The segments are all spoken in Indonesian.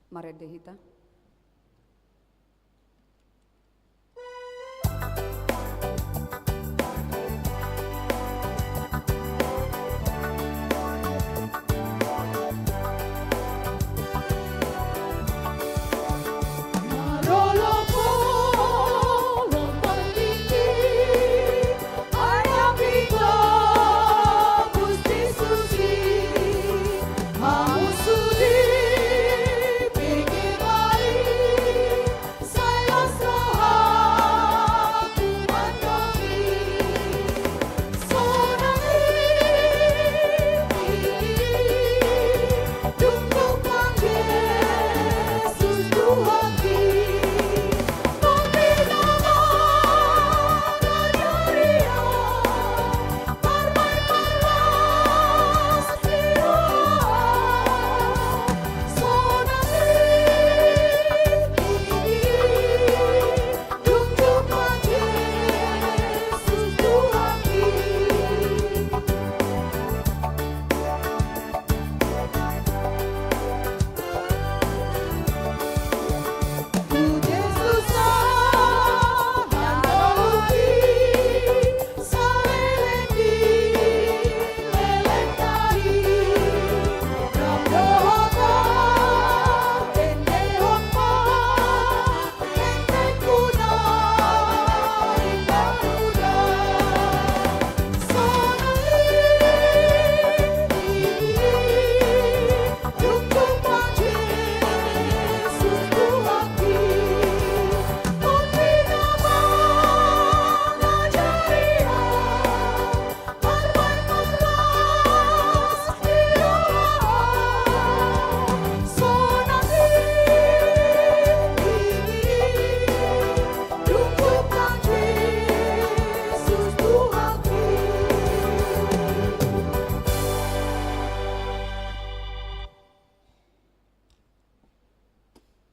Maredehita.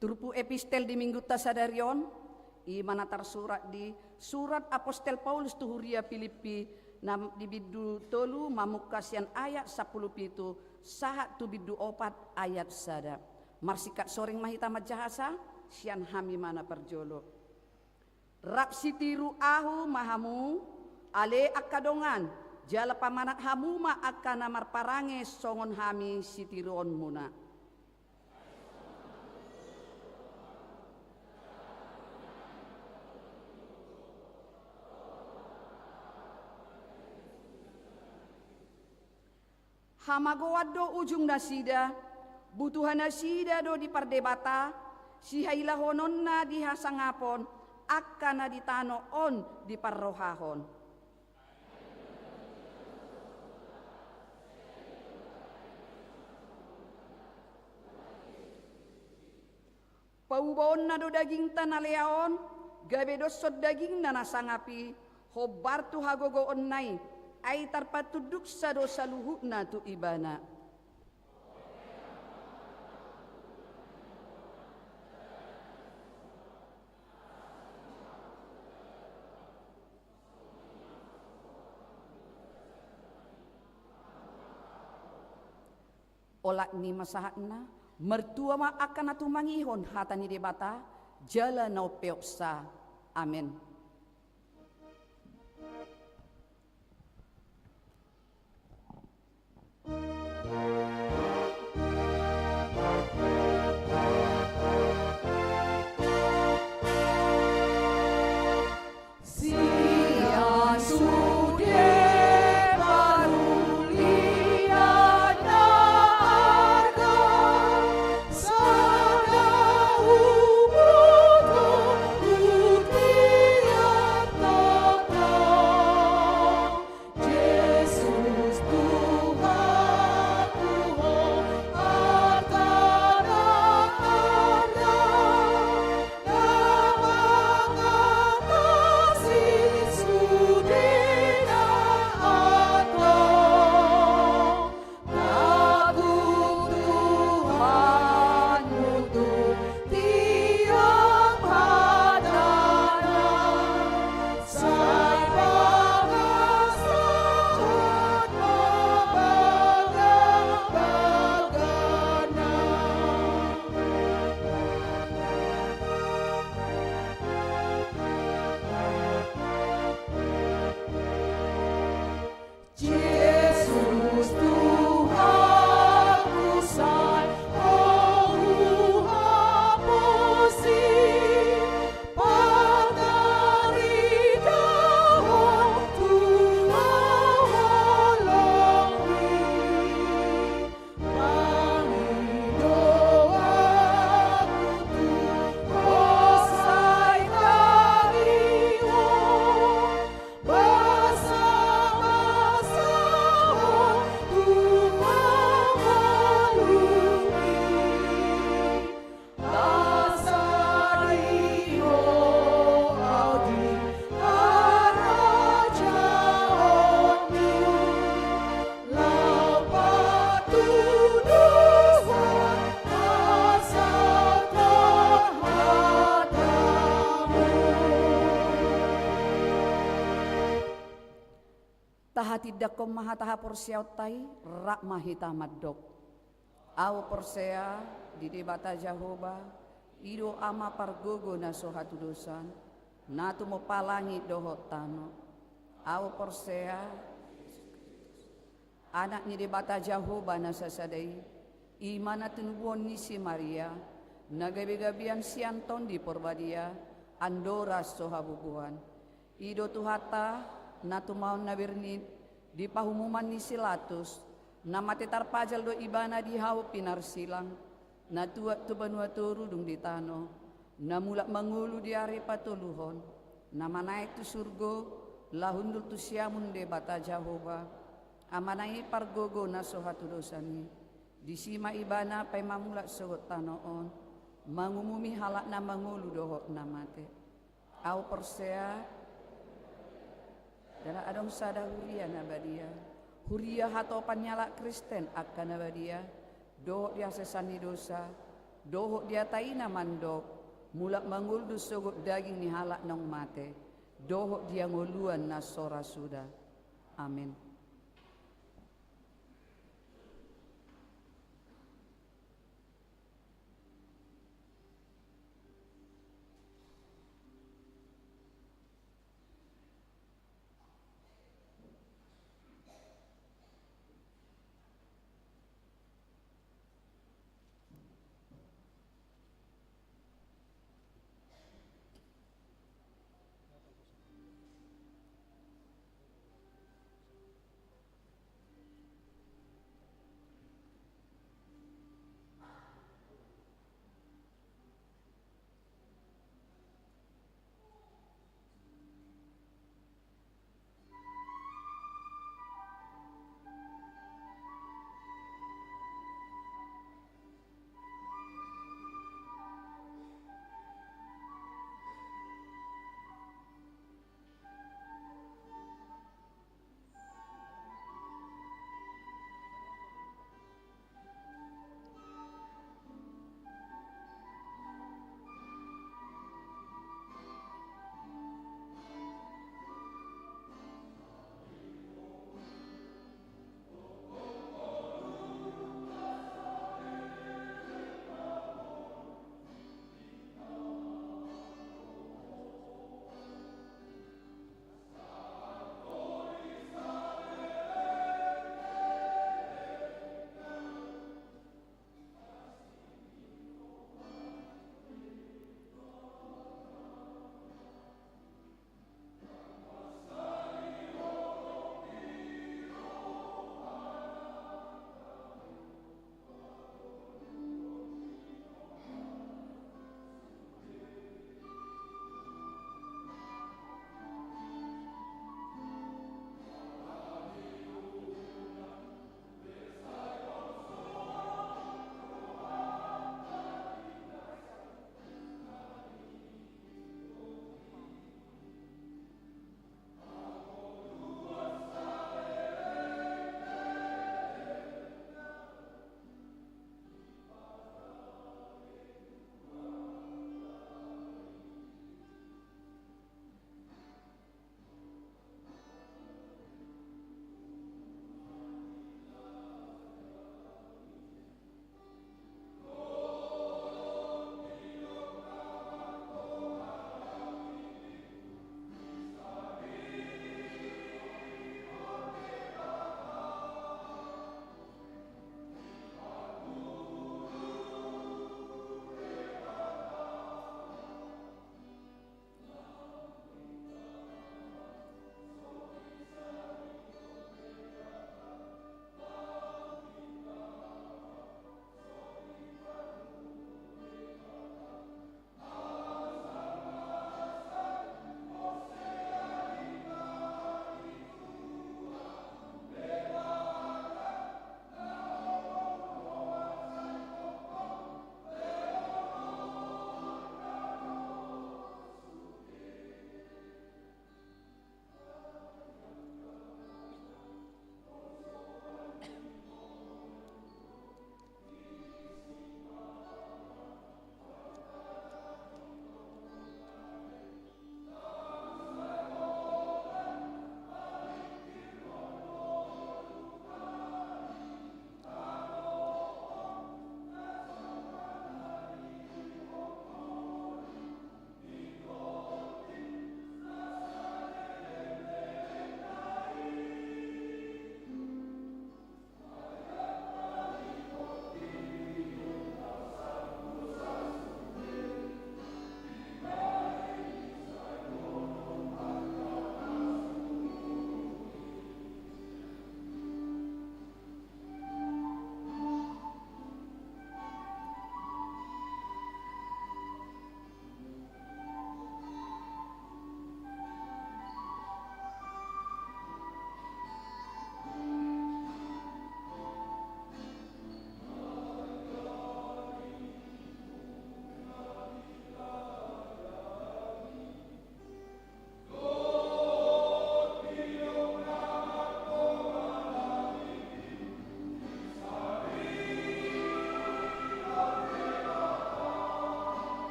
Turpu epistel di minggu tasadarion, imana tersurat di surat Apostel Paulus tuhuria Filipi di bidu tolu mamukasian ayat 10 pitu sahat tu bidu opat ayat sada. Marsikat soring mahita majahasa sian hami mana perjolo. Rak sitiru ahu mahamu ale akadongan jala pamanat hamu ma akana marparange songon hami sitiron muna. Hamagoado ujung nasida, butuhan nasida do di pardebata, si hailahononna di hasangapon, akana di tano on di parrohahon. Paubaon na do daging tanaleaon, gabe dosod daging na nasangapi, hobar tu hagogo onnay, ay tarpatuduk sa dosa luhut na tu ibana. Olak ni masahat na, mertua ma akan atu mangihon hatani debata, jala nau peoksa. Amin. Taha tidak kom maha taha porsiau tai rak mahita madok. Au porsea di debata Jehovah ido ama pargogo na sohatu dosan natu mo palangi dohot tano. Au porsea anak ni debata Jehovah na sasadai imana tunubuan ni si Maria nagabi-gabian si Anton di porbadia andora sohabubuan ido tuhata natu maun nabirni di pahumuman ni silatus nama tetar pajal do ibana di hau pinar silang na tuat tu banua turudung di tano na mulak mangulu di are patuluhon nama naik tu surgo lahundul tu siamun de bata Jehovah amanai pargogo na sohatu dosani di sima ibana pai mamulak sogot tanoon mangumumi halak na mangulu dohok namate au persea dala adong sada huria nabadia huria hatopan nyala Kristen akan nabadia dohok dia sesani dosa dohok dia taina mandok mulak manguldu sogot daging ni halak nong mate dohok dia ngoluan nasora sudah amin.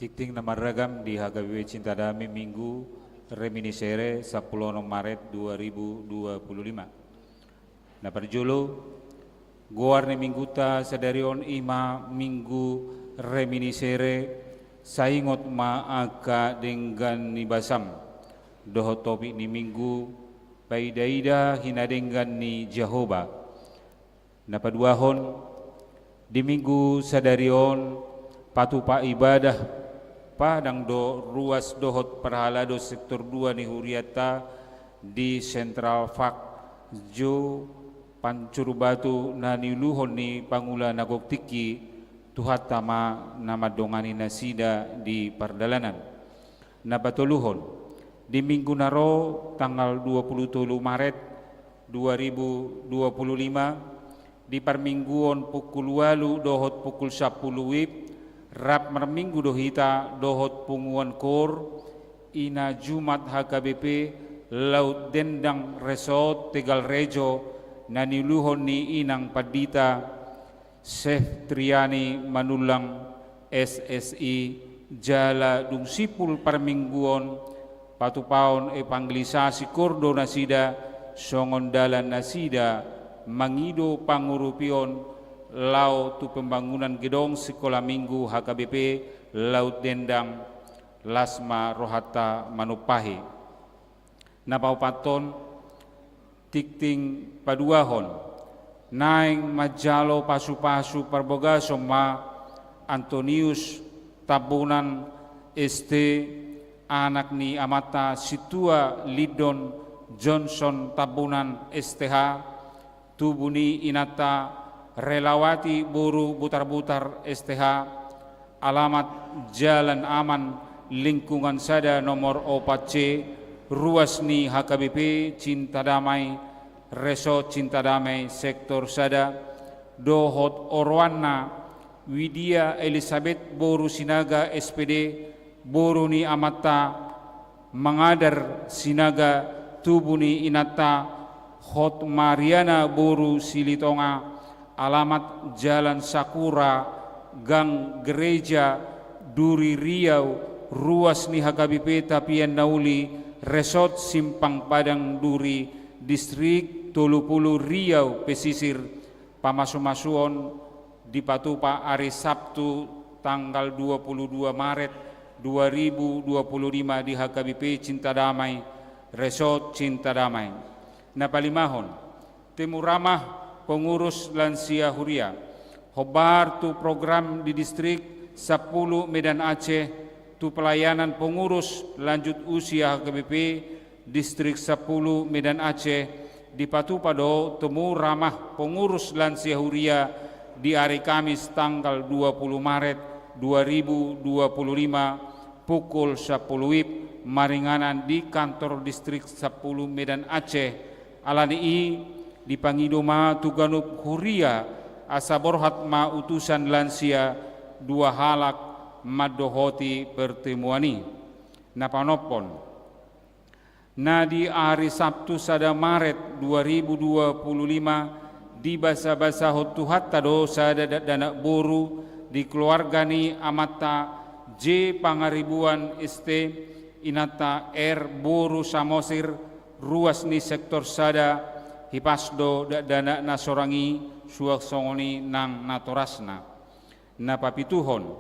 Tikting nama ragam di HKBP Cinta Damai Minggu Reminiscere 10 Maret 2025. Na perjulu Guarne mingguta sadarion ima minggu Reminiscere saingot maaka dengan ni basam doho topik ni minggu paidaida hinadenggan ni Jehovah. Na paduahon di minggu sadarion patupa ibadah padang do ruas dohot perhalado sektor 2 ni Huriata di Central Fak Jo Pancur Batu na niluhon ni Pangula Nagoktiki tuhatama nama dongani nasida di pardalanan. Na patuluhon di minggu naro tanggal 27 Maret 2025 di parmingguon pukul 8 dohot pukul 10 wib rap merminggu dohita dohot punguan kor ina Jumat HKBP Laut Dendang Resort Tegal Rejo naniluhon ni inang padita Chef Triani Manulang SSI Jala Dung Sipul parmingguon patupaon panglisasi kordo nasida songondalan nasida mangido pangurupion lau tu pembangunan gedong sekolah minggu HKBP Laut Dendang Lasma Rohata Manupahi. Napaupaton tikting paduahon naing majalo pasu-pasu parboga soma Antonius Tabunan ST anak ni amata situa Lidon Johnson Tabunan STH tubuni inata relawati buru butar-butar STH alamat Jalan Aman lingkungan sada nomor 4C ruas ni HKBP Cinta Damai Resort Cinta Damai sektor sada dohot Orwana Widya Elizabeth Boru Sinaga SPD Boru ni amata Mangadar Sinaga tubuni inata Hot Mariana Boru Silitonga alamat Jalan Sakura, Gang Gereja, Duri Riau, ruas ni HKBP Tapian Nauli, Resort Simpang Padang Duri, Distrik Tolupulu Riau, Pesisir, Pamasu-masuon di Patupa hari Sabtu tanggal 22 Maret 2025 di HKBP Cinta Damai, Resort Cinta Damai. Napalimahon, Timur-Ramah pengurus lansia Huria, hobar tu program di distrik 10 Medan Aceh, tu pelayanan pengurus lanjut usia HKBP distrik 10 Medan Aceh, di Patupado temu ramah pengurus lansia Huria di hari Kamis tanggal 20 Maret 2025 pukul 10 WIB maringanan di kantor distrik 10 Medan Aceh alani di Pangidoma Tuganup Huria asaborhat ma utusan lansia dua halak madohoti pertemuani napanopon na di hari Sabtu sada Maret 2025 di basa-basa hotuhat tado sada dana boru di keluarga ni amata J Pangaribuan ST inata R Boru Samosir ruas ni sektor sada hipasdo dana nasorangi suak songoni nang natorasna napapituhon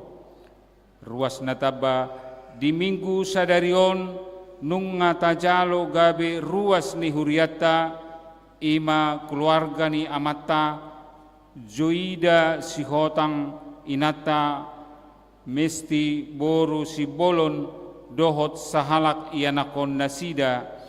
ruas nataba di minggu sadarion nung ngatajalo gabe ruas ni Huriata ima keluarga ni amata Joida Sihotang inata mesti boru si bolon dohot sahalak ianakon nasida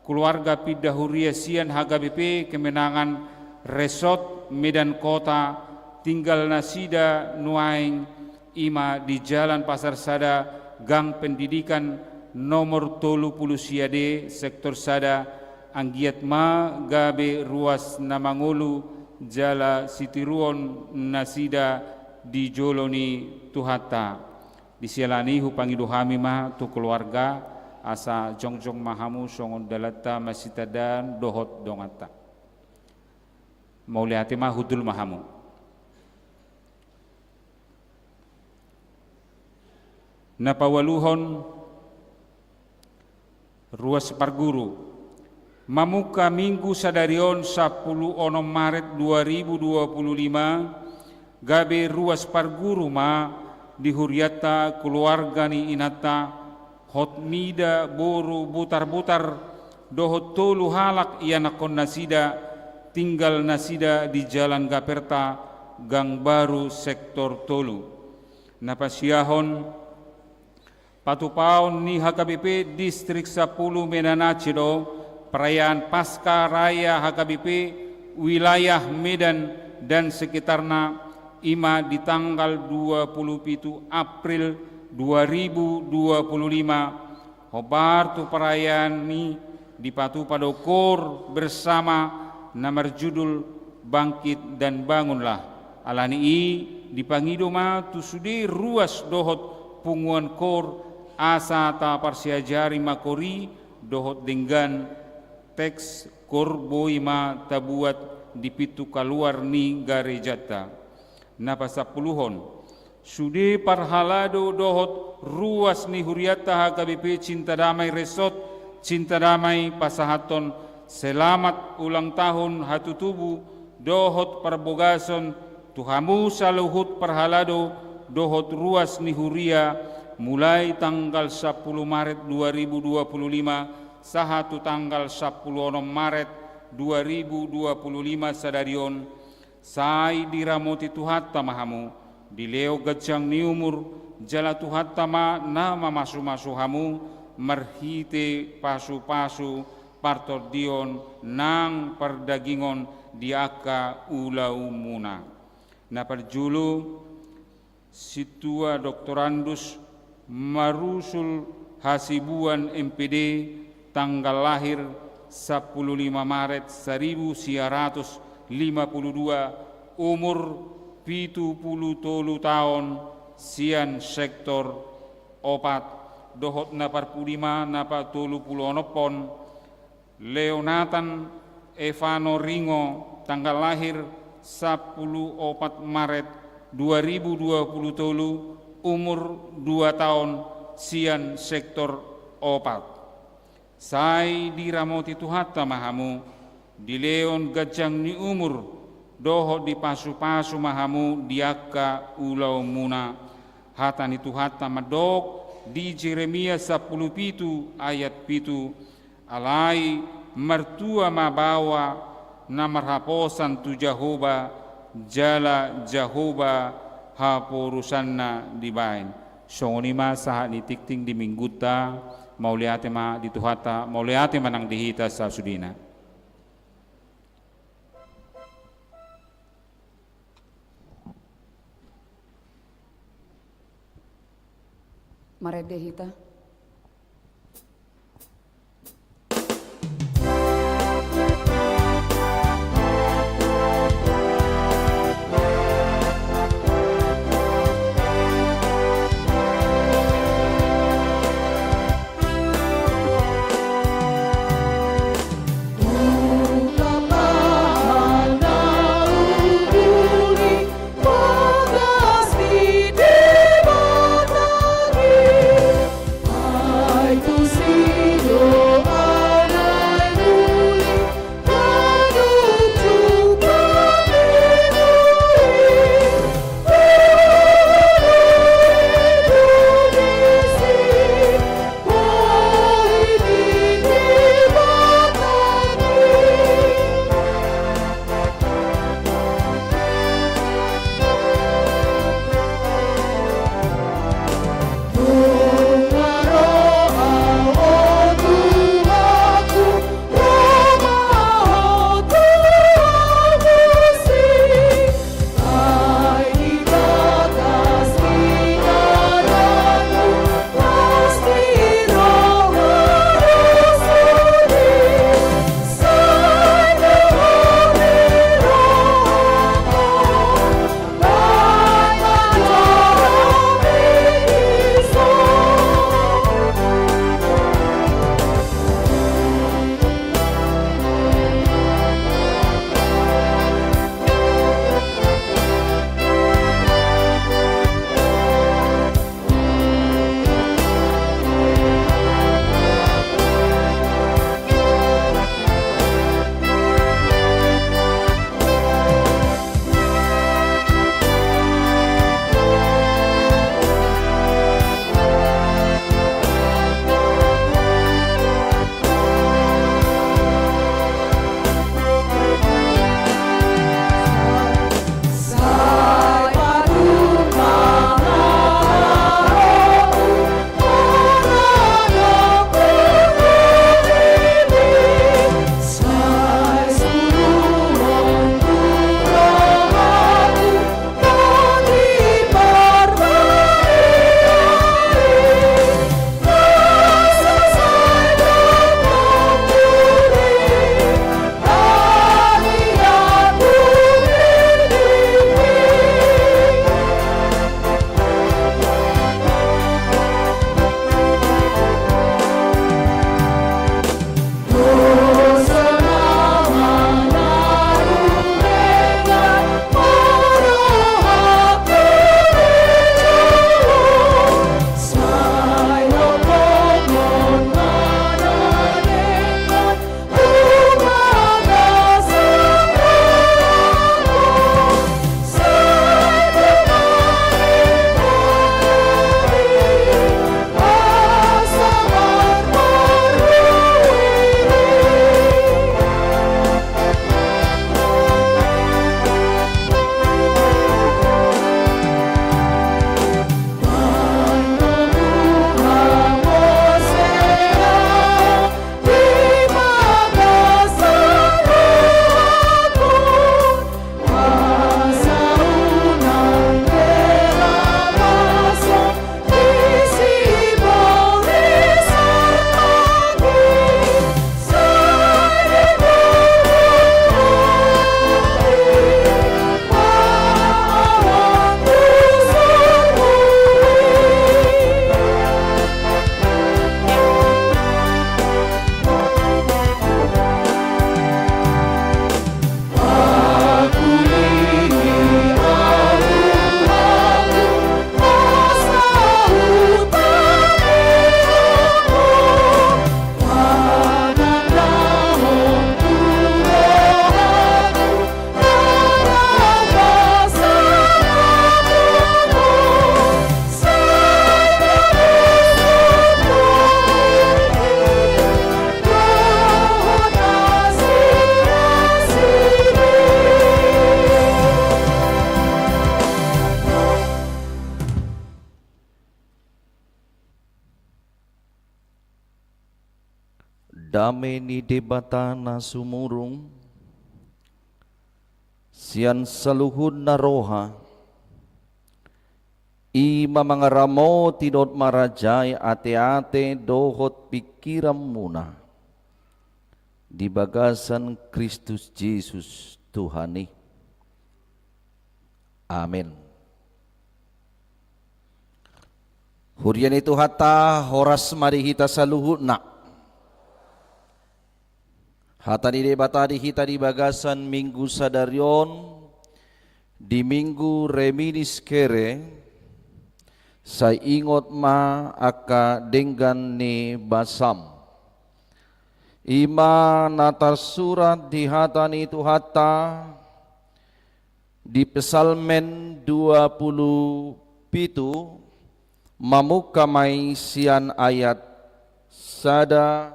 keluarga Pidda Huria Sian HKBP Kemenangan Resort Medan Kota tinggal nasida nuaing ima di Jalan Pasar Sada Gang Pendidikan nomor 30 Siade sektor Sada anggiat ma gabe ruas Namangulu Jala Sitiruon nasida di Joloni Tuhata disialani hupangiduhami ma tu keluarga asa jongjong mahamu songon dalata masitadan dohot dongata mauli hati mah hudul mahamu. Napawaluhon ruas parguru mamuka minggu sadarion 10 Maret 2025 gabe ruas parguru ma dihuriata keluarga ni inata hotmida boru butar-butar dohot tolu halak ianakon nasida tinggal nasida di Jalan Gaperta Gang Baru Sektor Tolu. Napasiahon patupaon ni HKBP Distrik 10 Menanacedo perayaan Pasca Raya HKBP wilayah Medan dan sekitarnya ima di tanggal 27 April 2025 hobar tu perayaan ni dipatu pada kor bersama nomor judul Bangkit dan Bangunlah. Alani i dipangido ma tu sudi ruas dohot punguan kor asa ta parsiajari makori dohot dengan teks kor boi ma tabuat dipitu kaluar ni garejata. Napa sapuluhon sudi parhalado dohot ruas ni huriata HKBP Cinta Damai Resort Cinta Damai Pasahaton selamat ulang tahun hatutubu dohot parbogason tuhamu saluhut parhalado dohot ruas ni huria mulai tanggal 10 Maret 2025 sahatu tanggal 10 Maret 2025 sadarion sai diramoti tuhatta mahamu di leo gajang ni umur jala tuhatta ma nama masu-masu hamu merhite pasu-pasu partordion nang perdagingon diaka ulau muna. Na perjulu situa doktorandus Marusul Hasibuan MPD tanggal lahir 15 Maret 1952 umur 73 tahun sian sektor opat dohot na parpulima na patulu pulonopon Leonatan Evano Ringo tanggal lahir 14 Maret 2020 umur 2 tahun sian sektor opat. Sai diramoti tuhatta mahamu di leon gajang ni umur doho di pasu-pasu mahamu diaka ulau muna hatani tuhatta madok di Jeremia 10:7 ayat 7 alai mertua mabawa namar haposan tu Jahoba jala Jahoba haporusanna dibain songonima sahat ni tikting di mingguta mauliate ma di tuhata mauliate manang dihita sa sudina. Maredehita. dame ni debatana sumurung, sian saluhud na roha, ima mga ramo tidot marajay ate-ate dohot pikiram muna, di bagasan Kristus Jesus Tuhani. Amin. Hurian itu hata horas marihita saluhud na. Hata di debata di hita di bagasan minggu sadarion, di minggu reminis kere, sa ingot ma aka denggan ni basam. Ima natar surat di hata ni itu hata, di Psalmen 27, mamukamay sian ayat sada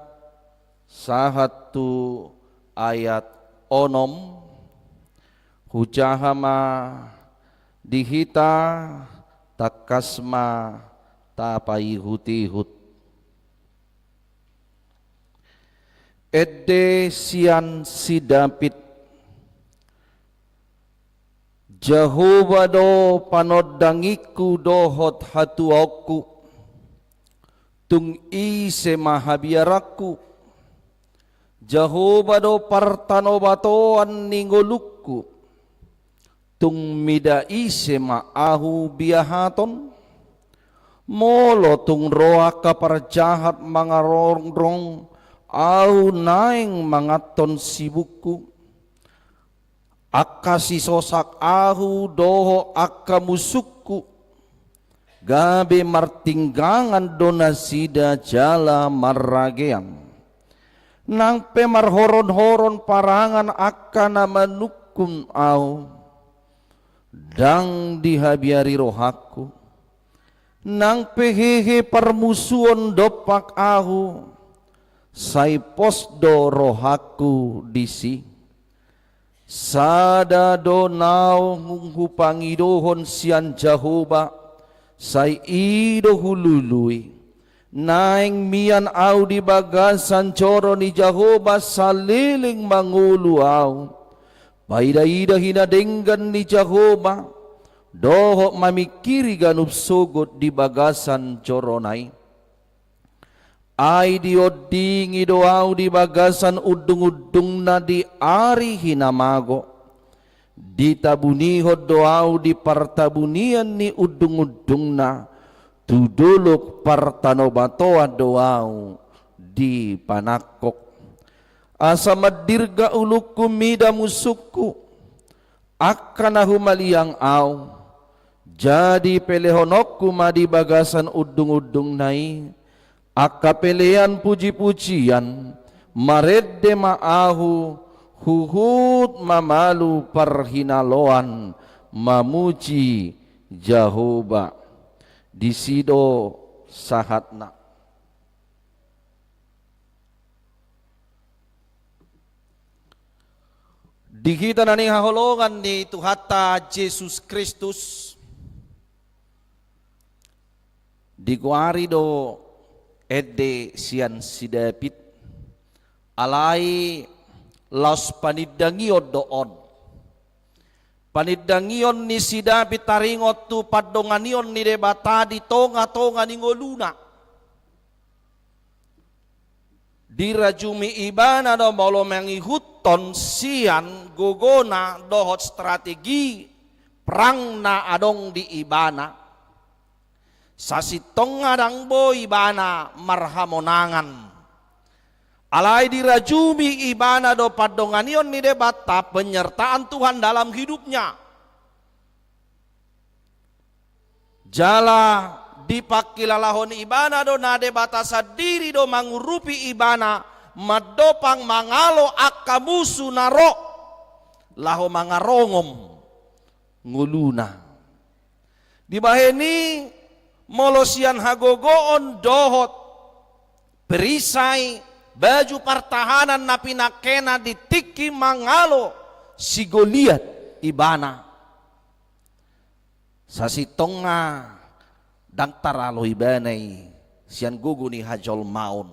sahatu ayat onom, hujahama dihita takasma tapaihut-ihut. Edde sian si David, Jehovah do panodangiku dohot hatuaku, tung ise mahabiaraku, Jehovah do partanobatoan ningolukku, tung mida ise maahu biahaton, molo tung roa kaparjahat mga rongrong, au naing mangaton sibukku, akka sisosak ahu doho akka musukku, gabe martinggangan dona sida jala marrageam, nang pemarhoron-horon parangan akka namanukun au, dang dihabiari rohaku, nang pehehe parmusuon dopak ahu, say posdo rohaku disi. Sada donaw nghupangidohon sian Jehovah, say ido hulului, naing mian au di bagasan coro ni Jehovah saliling mangulu au, paida-ida hinadenggan ni Jehovah, doho mamikiri ganup sogot di bagasan coronai. Ay diodingi doaw di bagasan udung-udung na di ari hinamago, di tabunihod doaw di partabunian ni udung-udung na, tudulok partanobatoa doaw di panakok. Asa madirga uluk kumida musukku, akan humaliang aw, jadi pelehonokku madi bagasan udung-udung nai, akapelean puji-pujian, maredde maahu, huhut mamalu parhinaloan, mamuji Jehovah, disido sahatna. Dikita na ni haholongan ni Tuhata Jesus Kristus, dikuari do edde sian si David, alai laos panidangion doon. Panidangion ni si David taringot tu padonganion ni debata di tonga-tonga ni ngoluna. Dirajumi ibana do molo mengihuton sian gogona dohot strategi perang na adong di ibana. Sasitong ngadang bo ibana marhamonangan. Alai dirajumi ibana do padonganion ni debata penyertaan Tuhan dalam hidupnya. Jala dipakilalahon ibana do na debata sadiri do mangurupi ibana madopang mangalo akamusu naro laho mangarongom nguluna. Dibaheni molosian hagogoon dohot perisai baju pertahanan na pinakena ditiki mangalo si Goliat ibana sasitonga dang taralo ibanay sian gugu ni hajol maun.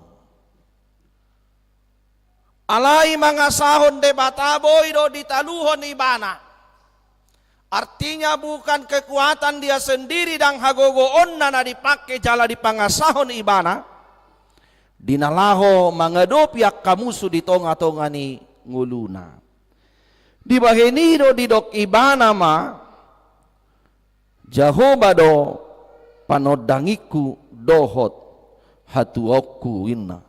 Alai mga sahon de bataboy do ditaluhon ibana. Artinya bukan kekuatan dia sendiri dan hagogoon na dipakai jala di pangasahon ibana. Dinalaho mangadopiak kamusu di tonga-tonga ni nguluna. Di bahenido di dok ibana ma Jehovah do panodangiku dohot hatuoku inna.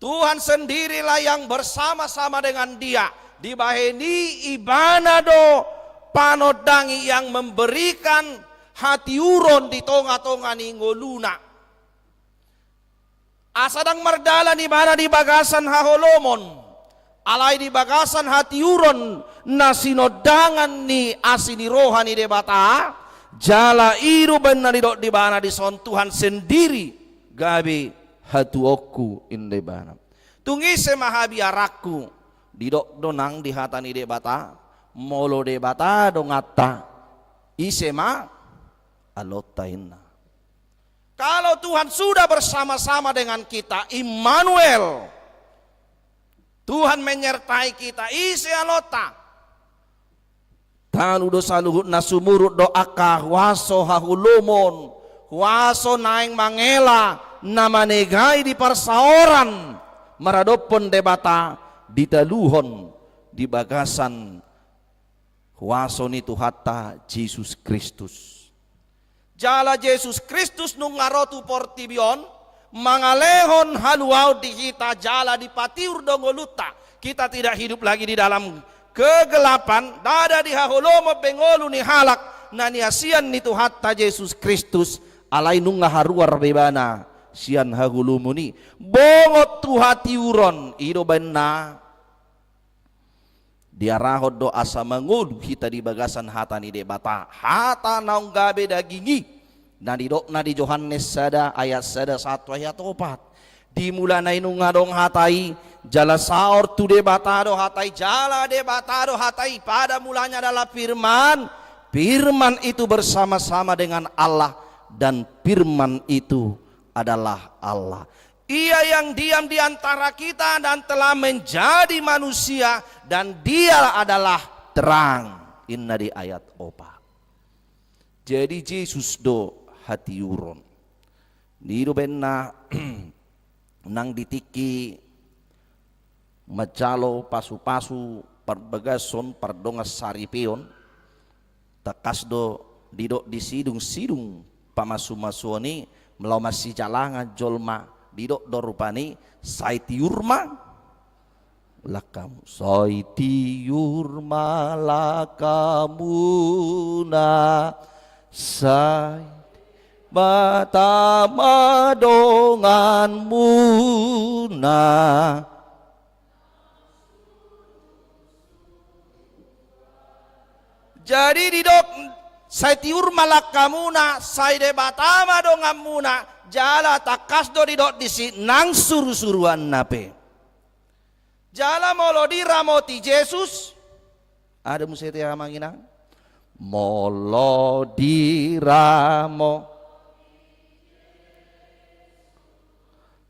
Tuhan sendirilah yang bersama-sama dengan dia. Di baheni ibana do panodangi yang memberikan hati uron di tonga-tonga ni ngoluna. Asadang mardalan ibana di bagasan haholomon. Alai di bagasan hati uron na sinodangan ni asini rohani de bata. Jala iru benar di bana di son Tuhan sendiri gabi hatuoku inde bana. Tungi semahabiaraku didok donang di hatani de bata molo de bata dongata isema alota inna. Kalau Tuhan sudah bersama-sama dengan kita, Immanuel, Tuhan menyertai kita, isi alota. Talu dosa luhut nasumurut doaka waso hahulumon, waso naing mangela namanegai di persaoran maradopon debata ditaluhon di bagasan waso ni Tuhata Yesus Kristus. Jala Yesus Kristus nung ngarotu portibion mangalehon haluau di kita jala di patiur dongoluta. Kita tidak hidup lagi di dalam kegelapan. Dada di haholomo bengolu ni halak naniasian ni Tuhata Yesus Kristus alai nung ngaharuar bebana sian hagulumuni bongot tuhati uron ido benna diarahod do asa mangulu kita di bagasan hata ni debata hata naung gabe dagingi na di dok na di Yohanes sada ayat sada 1 ayat 4 dimula na inung ngadong hatai jala saor tu debata do hatai jala debata do hatai pada mulanya adalah firman. Firman itu bersama-sama dengan Allah dan firman itu adalah Allah. Ia yang diam di antara kita dan telah menjadi manusia dan dia adalah terang. Inna di ayat 4. Jadi Yesus do hati uron. Niru benna nang ditiki macalo pasu-pasu perbagason perdongas saripion takas do didok di sidung-sidung pamasu-masuani melau masih jalangan jolma didok dorupani saiti urma lakamu saiti urma lakamuna sai batama donganmu na jadi didok saiti urma lakamuna sai de batama dongamuna jala takas do didok disi nang suru-suruan nape jala molo diramoti Yesus ada musete manginang molo diramo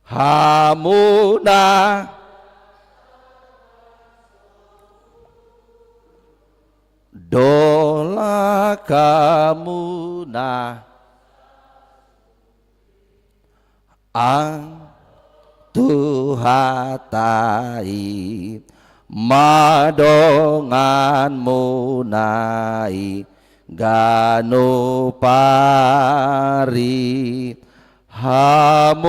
hamuna dola kamuna ang tuhatai madongan munai ganu pari hamusude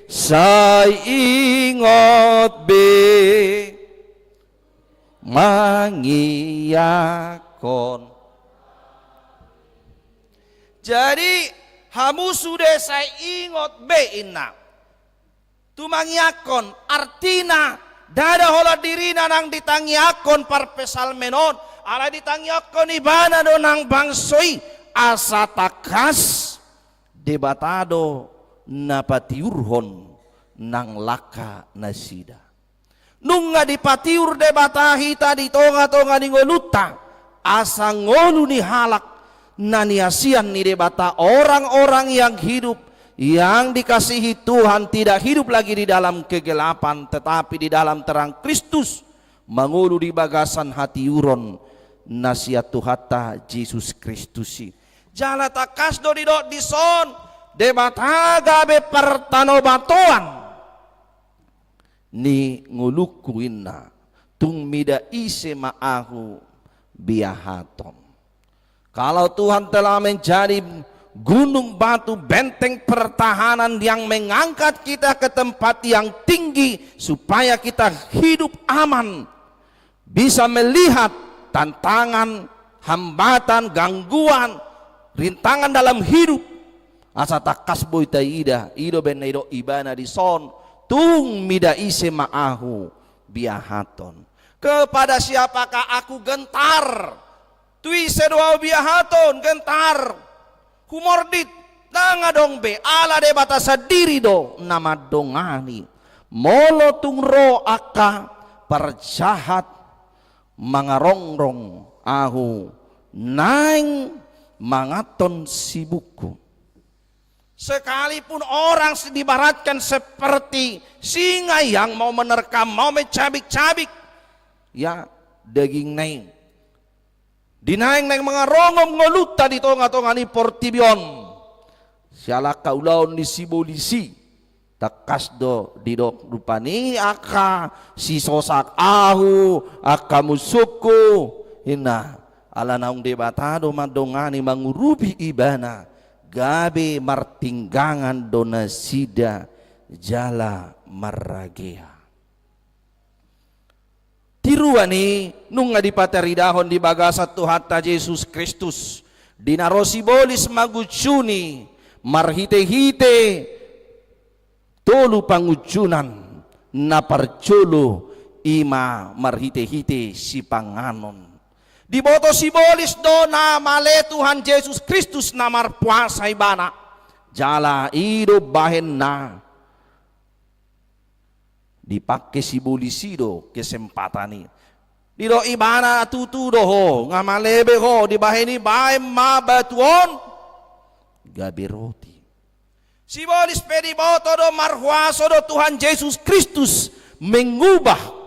sai ingot be mangiyakon. Jadi hamu sudah saya ingot be inna tu mangiyakon artina dada hola dirina nang ditangiyakon parpesal menon ala ditangiyakon ibana do nang bangsoi asa takas debatado napatiurhon nang laka nasida nunga dipatiur debata hita di tonga-tonga ni ngoluta asa ngolu ni halak naniasian ni debata orang-orang yang hidup yang dikasihi Tuhan tidak hidup lagi di dalam kegelapan, tetapi di dalam terang Kristus, mangulu di bagasan hati uron nasihat Tuhata Yesus Kristusi. Jala takas do didok dison debata gabe pertano batuan ni ngulukuinna tung mida ise maahu biahaton. Kalau Tuhan telah menjadi gunung batu, benteng pertahanan yang mengangkat kita ke tempat yang tinggi supaya kita hidup aman, bisa melihat tantangan, hambatan, gangguan, rintangan dalam hidup. Asa takas boy taida ido benaido ibana di son tung mida ise maahu biahaton. Kepada siapakah aku gentar? Tui sedoa biahaton gentar. Humordit nanga dong be ala de batasa diri do nama dongani molo tung ro aka perjahat mangarongrong ahu naing mangaton sibuku. Sekalipun orang dibaratkan seperti singa yang mau menerkam, mau mencabik-cabik, ya daging naing dinaing-naing mga rongom ngoluta di tonga-tonga ni portibion. Siala kaulaon ni sibolisi takas do didok rupani aka si sosak ahu aka musuku hina ala naung debatado madongani mangurubi ibana gabe martinggangan dona sida jala marragea. Tiruani nung ngadipateridahon di bagasa Tuhata Yesus Kristus dinarosi bolis magucuni marhite-hite tolu pangucunan na parcolo ima marhite-hite si panganon diboto si bolis do na male Tuhan Yesus Kristus na marpuasa ibana jala ido bahen na dipakai si bolisido kesempatan ini dido ibana tutudo ho ngamalebe ho dibaheni bae ma batuon gabe roti si bolis pediboto do marhuaso do Tuhan Yesus Kristus mengubah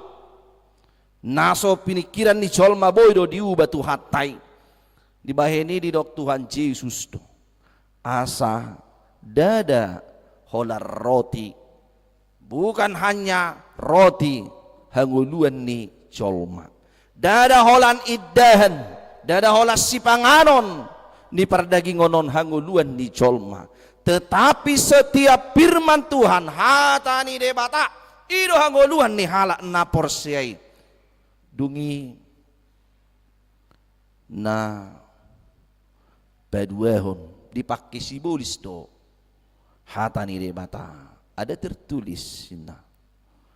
naso pinikiran ni colma boydo diubah Tuhatai dibaheni di dok Tuhan Yesus do asa dada holar roti. Bukan hanya roti hanguluan ni colma. Dada holan iddahan, dada holas sipanganon ni perdagingonon hanguluan ni colma. Tetapi setiap firman Tuhan hatani debata ido hanguluan ni halak na porsiai. Dungi na baduehon dipakai simbolis do hatani debata. Ada tertulis sina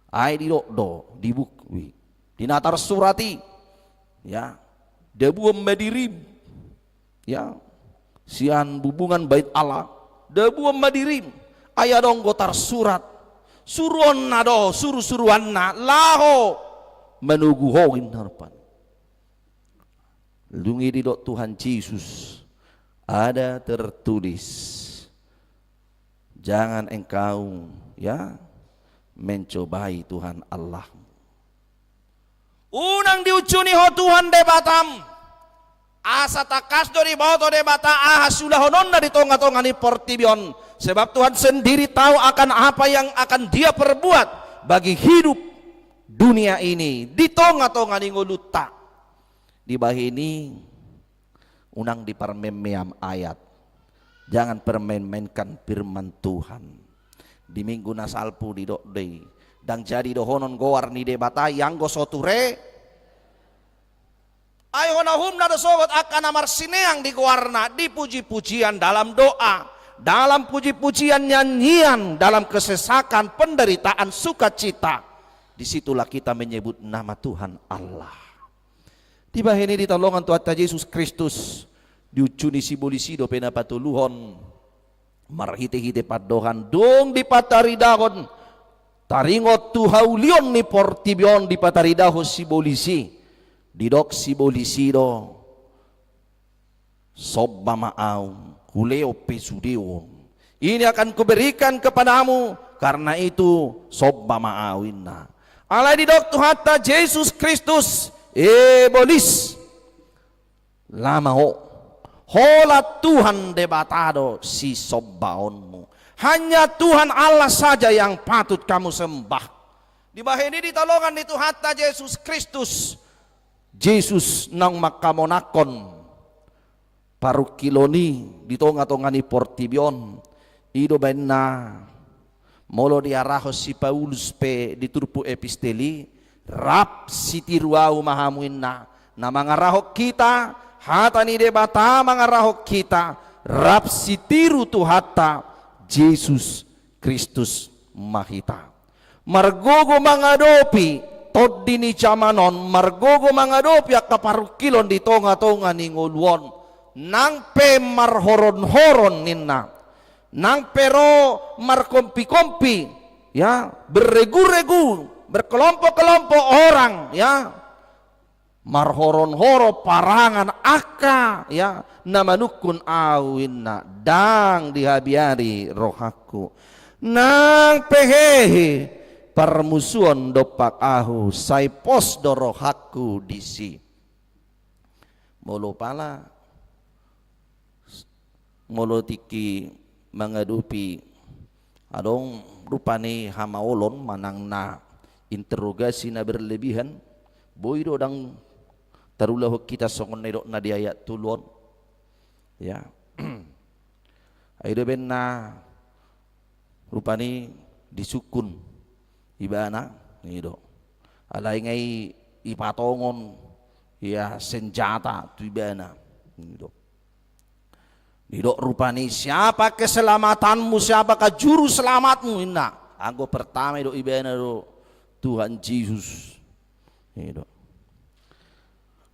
ai di do di buku di natar surati ya debu madirim ya sian hubungan bait Allah debu madirim aya dong gotar surat suruan nado suruan na laho menugu hoin harapan lungi di do Tuhan Yesus ada tertulis jangan engkau ya mencobai Tuhan Allah. Unang diucuni ho Tuhan debatam. Asa takas do di boto debata sudah hononna di tonga-tonga ni portibion. Sebab Tuhan sendiri tahu akan apa yang akan dia perbuat bagi hidup dunia ini. Di tonga-tonga ni nguluta. Di bahini unang diparmemeam ayat. Jangan permain-mainkan firman Tuhan. Di minggu nasalpu di doi dan jadi dohonon goar ni debata yang go soture ayo nahum na sogot akan amar sineang di goarna di puji-pujian dalam doa dalam puji-pujian nyanyian dalam kesesakan penderitaan sukacita disitulah kita menyebut nama Tuhan Allah. Tiba ini ditolongan Tuhan Yesus Kristus diucuni si bolisido pena patuluhon marhite-hite padohan dong di pataridahon taringot tuhaulion ni portibion di pataridaho si bolisi didok si bolisido sobba maaw huleo pesudeo Ini akan kuberikan kepadamu, karena itu sobba maawinna. Alai di dok Tuhatta Yesus Kristus bolis lama hola Tuhan debatado si sobbaonmu. Hanya Tuhan Allah saja yang patut kamu sembah. Di bahini ditolongan di Tuhatta Yesus Kristus. Yesus nang makamonakon parukiloni di tonga-tongani portibion ido benna molo diarahos si Paulus pe di turpu episteli rap si tiruau mahamuinna na mangarahok kita hatani debata mangarahok kita rap si tiru Tuhatta Yesus Kristus mahita margogo mangadopi tod dini camanon margogo mangadopi akaparukilon di tonga-tonga ni nguluon nang pe marhoron-horon ninna nang pero markompi-kompi ya berregu-regu berkelompok-kelompok orang ya marhoron-horo parangan aka ya namanukun awinna dang dihabiari rohaku nang pehehe permusuhan dopak ahu sai pos do rohaku disi molo pala molo tiki mengadupi adong rupane hamaolon manang na interogasi na berlebihan boy do dang tarulah kita songon nedok na di ayat tulon ya aido ben na rupane disukun ibana nido alai ngai ipatongon ya senjata tu ibana nido Didok rupani siapa keselamatanmu, siapa juru selamatmu inna. Anggo pertama do ibena do Tuhan Yesus. Didok.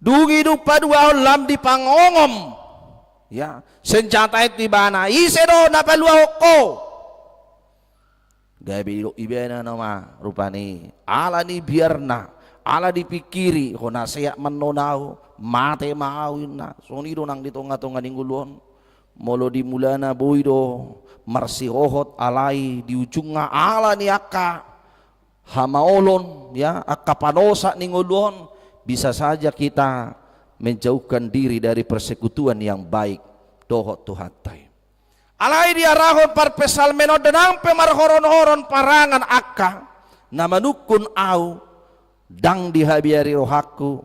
Dugi dupa dua lam di pangongom. Ya, senjata itu ibana. Ise do napalua hoko. Gabi do ibena nama rupani. Ala ni biarna, ala dipikiri. Kona saya menonau mate maawinna. Soni do nang di tonga-tonga ningguluan. Molo di mulana boido marsihohot alai di ujungnya ala ni aka hamaolon ya aka panosa ningolon bisa saja kita menjauhkan diri dari persekutuan yang baik dohot tuhatai alai dia rahon par pesal menodenang pemarhoron-horon parangan aka namanukun au dang dihabiari rohaku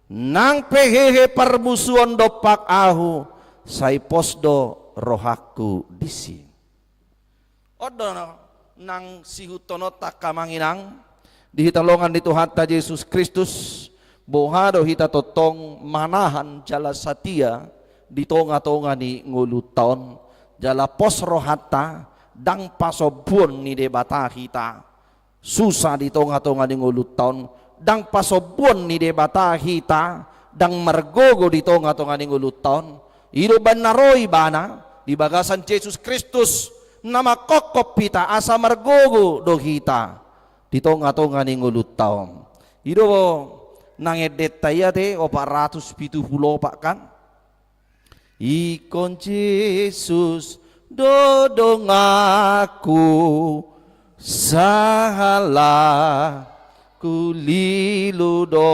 nang pehehe permusuhan dopak ahu sai posdo rohaku disi odo nang sihutono takamanginang dihitalongan di Tuhatta Yesus Kristus bohado hita totong manahan jala satia di tonga-tonga ni nguluton jala pos rohata dang pasobun ni debata hita susah di tonga-tonga ni nguluton dang pasobun ni debata hita dang margogo di tonga-tonga ni nguluton ilo banaroi bana di bagasan Yesus Kristus nama kokop kita asa margogo do kita di tonga-tonga ni nguluton ilo nangedet tayate 470 pak kan ikon Yesus dodong aku salah kuliludo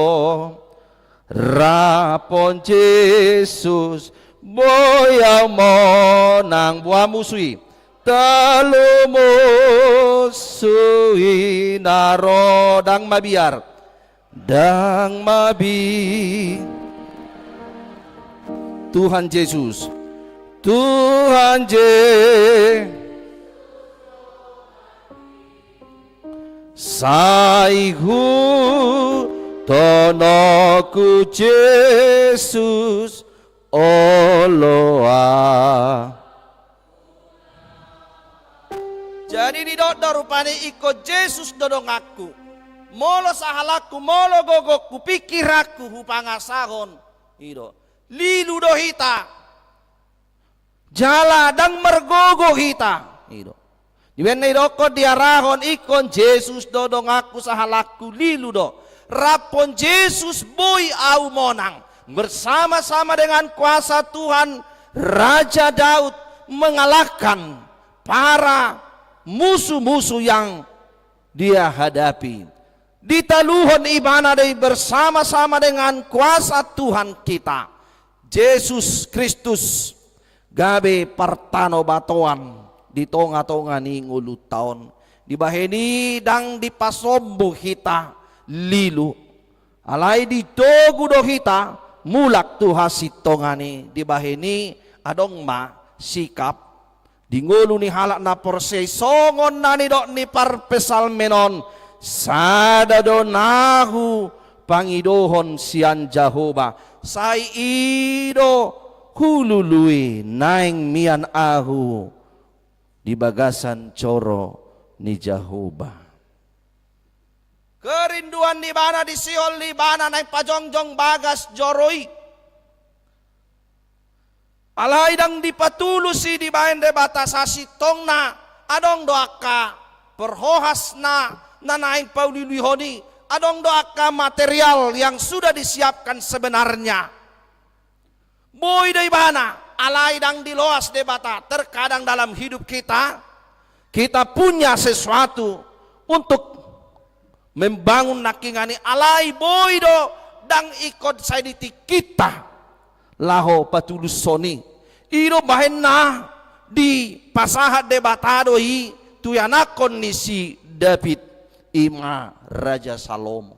rapon Yesus boya monang buah musui telu musui narodang mabiar dang mabi Tuhan Yesus Tuhan Saihu tonoku Yesus Oloa. Jadi di dodo rupane iko Yesus dodong aku. Molo sahalaku, molo gogokku, pikir aku hupangasahon. Ido. Lilu do hita. Jala dang mergogo hita. Ido. Diwen idoko diarahon ikon Yesus dodong aku sahalaku lilu do. Rapon Yesus boy au monang. Bersama-sama dengan kuasa Tuhan Raja Daud mengalahkan para musuh-musuh yang dia hadapi. Ditaluhon ibana day bersama-sama dengan kuasa Tuhan kita Yesus Kristus gabe partano batoan di tonga-tonga ni ngulu taon di baheni dang dipasombo kita lilu alai di togu do kita mulak Tuhan sitongani di baheni adong ma sikap di ngulu ni halak na porsei songon na ni dok ni parpesal menon sada do nahu pangidohon sian Jehovah sai ido hulului naing mian ahu di bagasan coro ni Jehovah. Kerinduan di bana di Siol di bana naing pajongjong bagas joroi alai dang dipatulusi di bahen de batasasi tongna adong doaka perhohas na naing paulilihoni adong doaka material yang sudah disiapkan sebenarnya. Boy dari bana alai dang diloas debata terkadang dalam hidup kita punya sesuatu untuk membangun nakingani alai boy do dang ikut saya diti kita laho patulus soni iro bahenna di pasahat debatado hi tuyanakon ni si David ima Raja Salomo.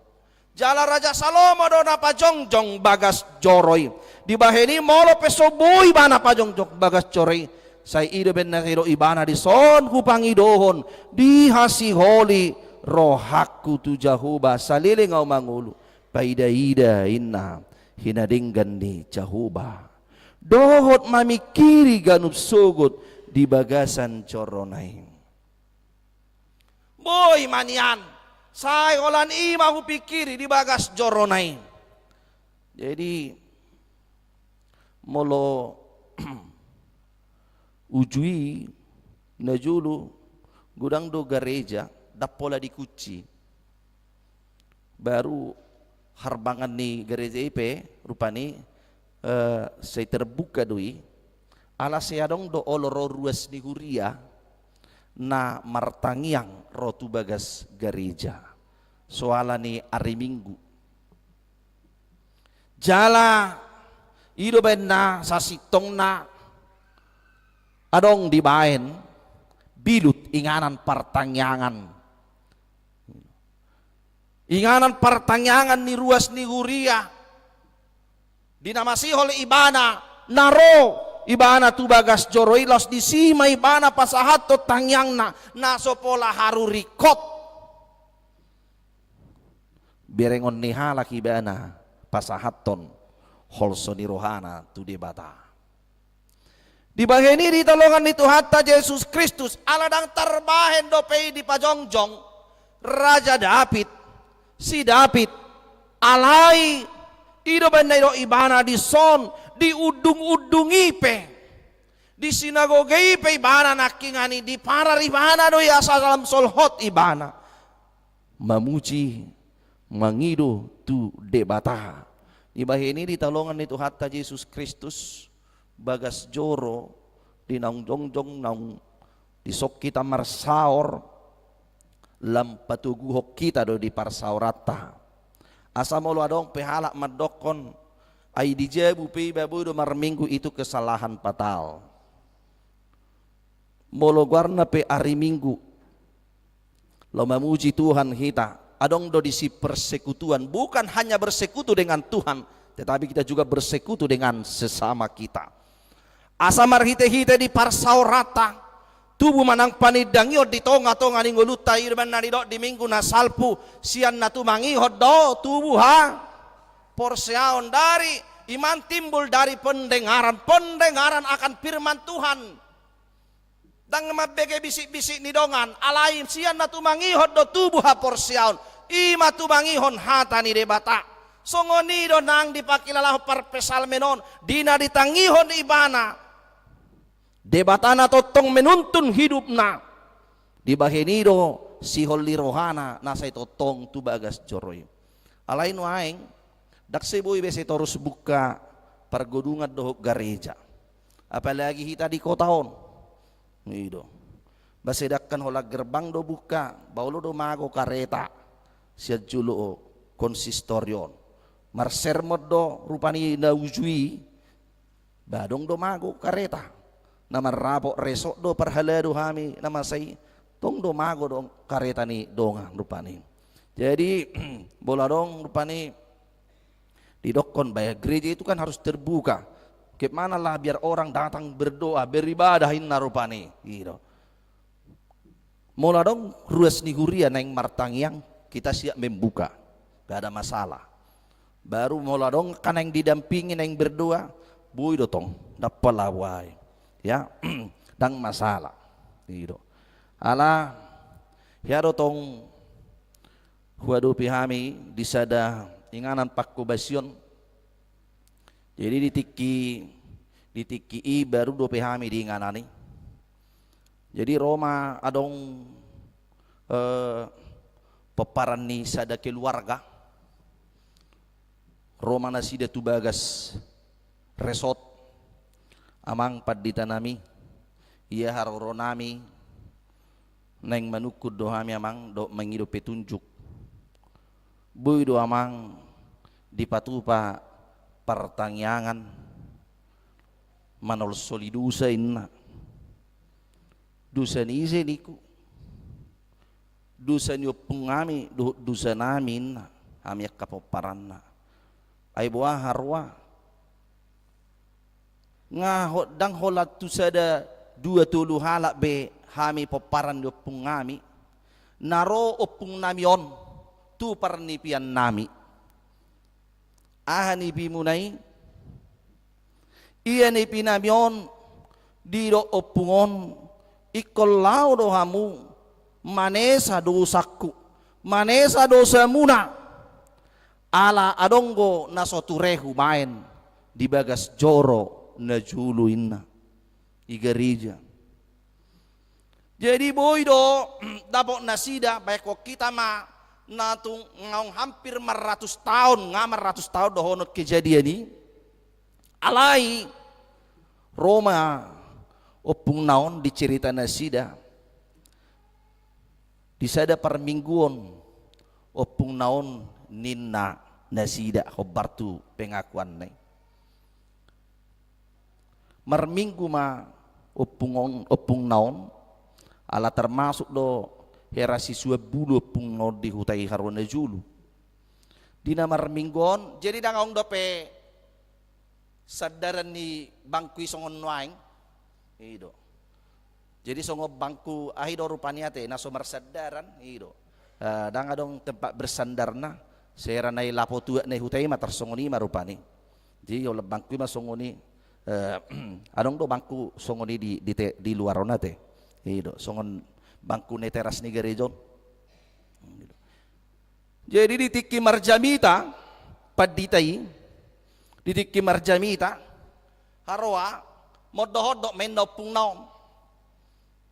Jala Raja Salomo do na pajongjong bagas joroi. Di baheni molo peso boy bana pajongjong bagas joroi. Say ido ben nakiro ibana di son kupangidohon di hasi holi rohaku tu Jehovah salile ngau mangulu. Paida-ida inna hinadinggan ni Jehovah. Dohot mamikiri ganup sogot di bagasan coronai. Boy manian, saya olan ima ku pikiri di bagas joronai. Jadi molo ujui najulu gudang do gereja dapola di kuci. Baru harbangan ni gereja IP rupani saya terbuka doi. Ala saya dong do oloro ruas ni huria. Na martangiang rotu bagas gereja soalani hari Minggu jala ido benna sasitong na adong dibaen bilut inganan partanyangan ni ruas ni huria dinamasi oleh ibana naro ibana tu bagas joroi los di sima ibana pasahat to tangyang na sopola haru rikot berengon nihala kibana pasahaton holso ni rohana tu debata di baheni di tolongan itu hatta Yesus Kristus aladang terbahen dopei di pajongjong Raja David si David alai ido benaido ibana di son di udung-udungi pe di sinagoga pe ibana nakingani di para ibana do ya dalam solhot ibana mamuji mangido tu debata di bahini di talongan itu hatta Yesus Kristus bagas joro di naungjong naung di sok kita marsaor lam patuguhok kita do di parsaurata asamolo adong pehalak madokon ai dijabu pe babu do marminggu itu kesalahan fatal. Molo guarna pe hari Minggu. Lo memuji Tuhan kita. Adong do disi persekutuan bukan hanya bersekutu dengan Tuhan, tetapi kita juga bersekutu dengan sesama kita. Asamar hite-hite di parsaurata. Tubuh manang panidangyo di tonga-tonga ning guluta irban narido di minggu na salpu sian na tumangihod do tubuh ha. Porseaon dari iman timbul dari pendengaran akan firman Tuhan. Dang mabege bisik-bisik ni dongan alaim sian na tumangihod do tubuh ha porseaon ima tumangihon hata ni debata. Songoni do nang dipakilalah parpesal menon dina ditangihon ibana. Debatana totong menuntun hidupna di bahenido si holi rohana nasa totong tu bagas joroy. Alain waeng dakse boy bese terus buka pergodungan dohok gereja. Apalagi kita di kotaon. Itu. Basedakan hola gerbang do buka, baulo do mago kareta, siya julo konsistorion. Marsermod do rupani na ujui, badong do mago kareta. Nama rapo resok do parhalado hami nama say tong do mago do kareta ni donga rupani. Jadi bola dong rupani didokon bayar gereja itu kan harus terbuka. Gimana lah biar orang datang berdoa, beribadah inna rupani. Gitu. Mula dong ruas ni huria neng martangiang kita siap membuka, gak ada masalah. Baru mula dong kan yang didampingi neng berdoa, bui dotong dapat lawai, ya, dang masalah. Gitu. Ala, ya dotong, huadu pihami disada inganan pakku basion. Jadi ditiki i baru do pihami di inganani. Jadi Roma adong peparan ni sada keluarga. Roma nasida tubagas resort amang padita nami. Ia haroro nami neng manukud do hami amang do mengido petunjuk. Bui do amang dipatupa pertangyangan manol solidusa inna. Dusa ni ise niku, dusa niyo pungami, dusa namin, amyak kapoparan na. Ay buah harwa, nga dang holat tu sada 20 halak be hami poparan niyo pungami, naro opung namion, tu parnipian nami. Ahani bimunay, iya ni pinamion, diro opungon, ikaw do hamu manesa dosaku manesa dosa muna ala adonggo nasoturehu main di bagas joro na julu inna igarija. Jadi boy do dapok nasida baik kok kita ma natung ngaung hampir 100 tahun 100 tahun do honot kejadian ini alai Roma opung naon dicerita nasida disada permingguan opung naon ninna nasida khobartu pengakuan nai marminggu ma opung naon ala termasuk do herasi sua bulu opung naon di hutai harwana julu dina marmingguan jadi dangaung dope sadaran ni bangkui songon waing. Ido. Jadi songo bangku ahido rupanya te naso marsadaran ido. Dang adong tempat bersandarna sera nai lapo tua nai hutai ma tersongoni marupani. Jadi oleh bangku ma songoni adong do bangku songoni di luar ona te. Ido songon bangku ne teras ni gerejon. Jadi di tiki marjamita paditai di tiki marjamita haroa modohodok main do pung naon.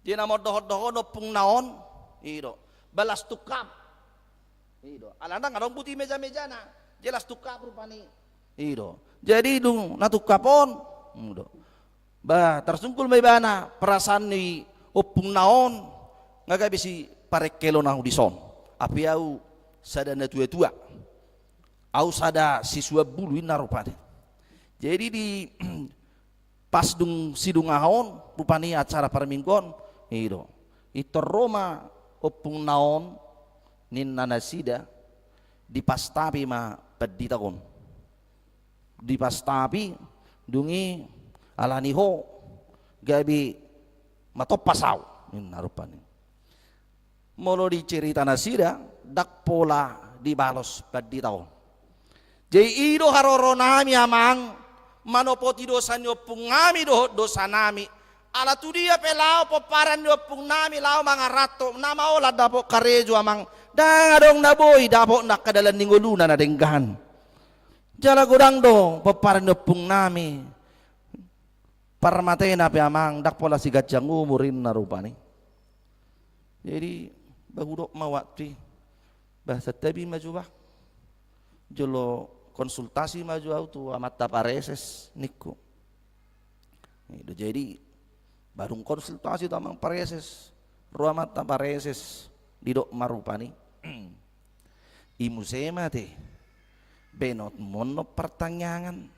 Dina modohodok pung naon, ido. Balas tukap. Ido. Alandang adong putih meja-mejana, jelas tukap rupani. Ido. Jadi dung natukapon, ido. Bah tersungkul may bana perasaan ni opung naon ngaga bisi parekelo nahu dison. Api au sada na tua-tua. Au sada siswa bulu ina rupani. Jadi di pas dung sidung ahon rupani acara permingguan itu Roma opung naon ninna nasida di pastapi ma peditakon di pastapi dungi alaniho gabi matopasau ninna rupani molo di cerita nasida dak pola di balos peditakon jadi ido haroro nami amang manopoti dosa nyopung ngami dosa nami ala tu dia pelao poparan nyopung nami lao mangarato nama ola dapok karejo amang dangadong naboy dapok nak kadalan ninguluna na denggan jala godang do poparan nyopung nami parmate na pe amang dak pola si gajang umurin na rupani jadi bagudok mawati bahasa tabi majubah jolo konsultasi maju auto amat tapareses niku. Itu jadi baru konsultasi tamang pareses ruamat tapareses didok marupani. Imu sema te benot mono pertanyaan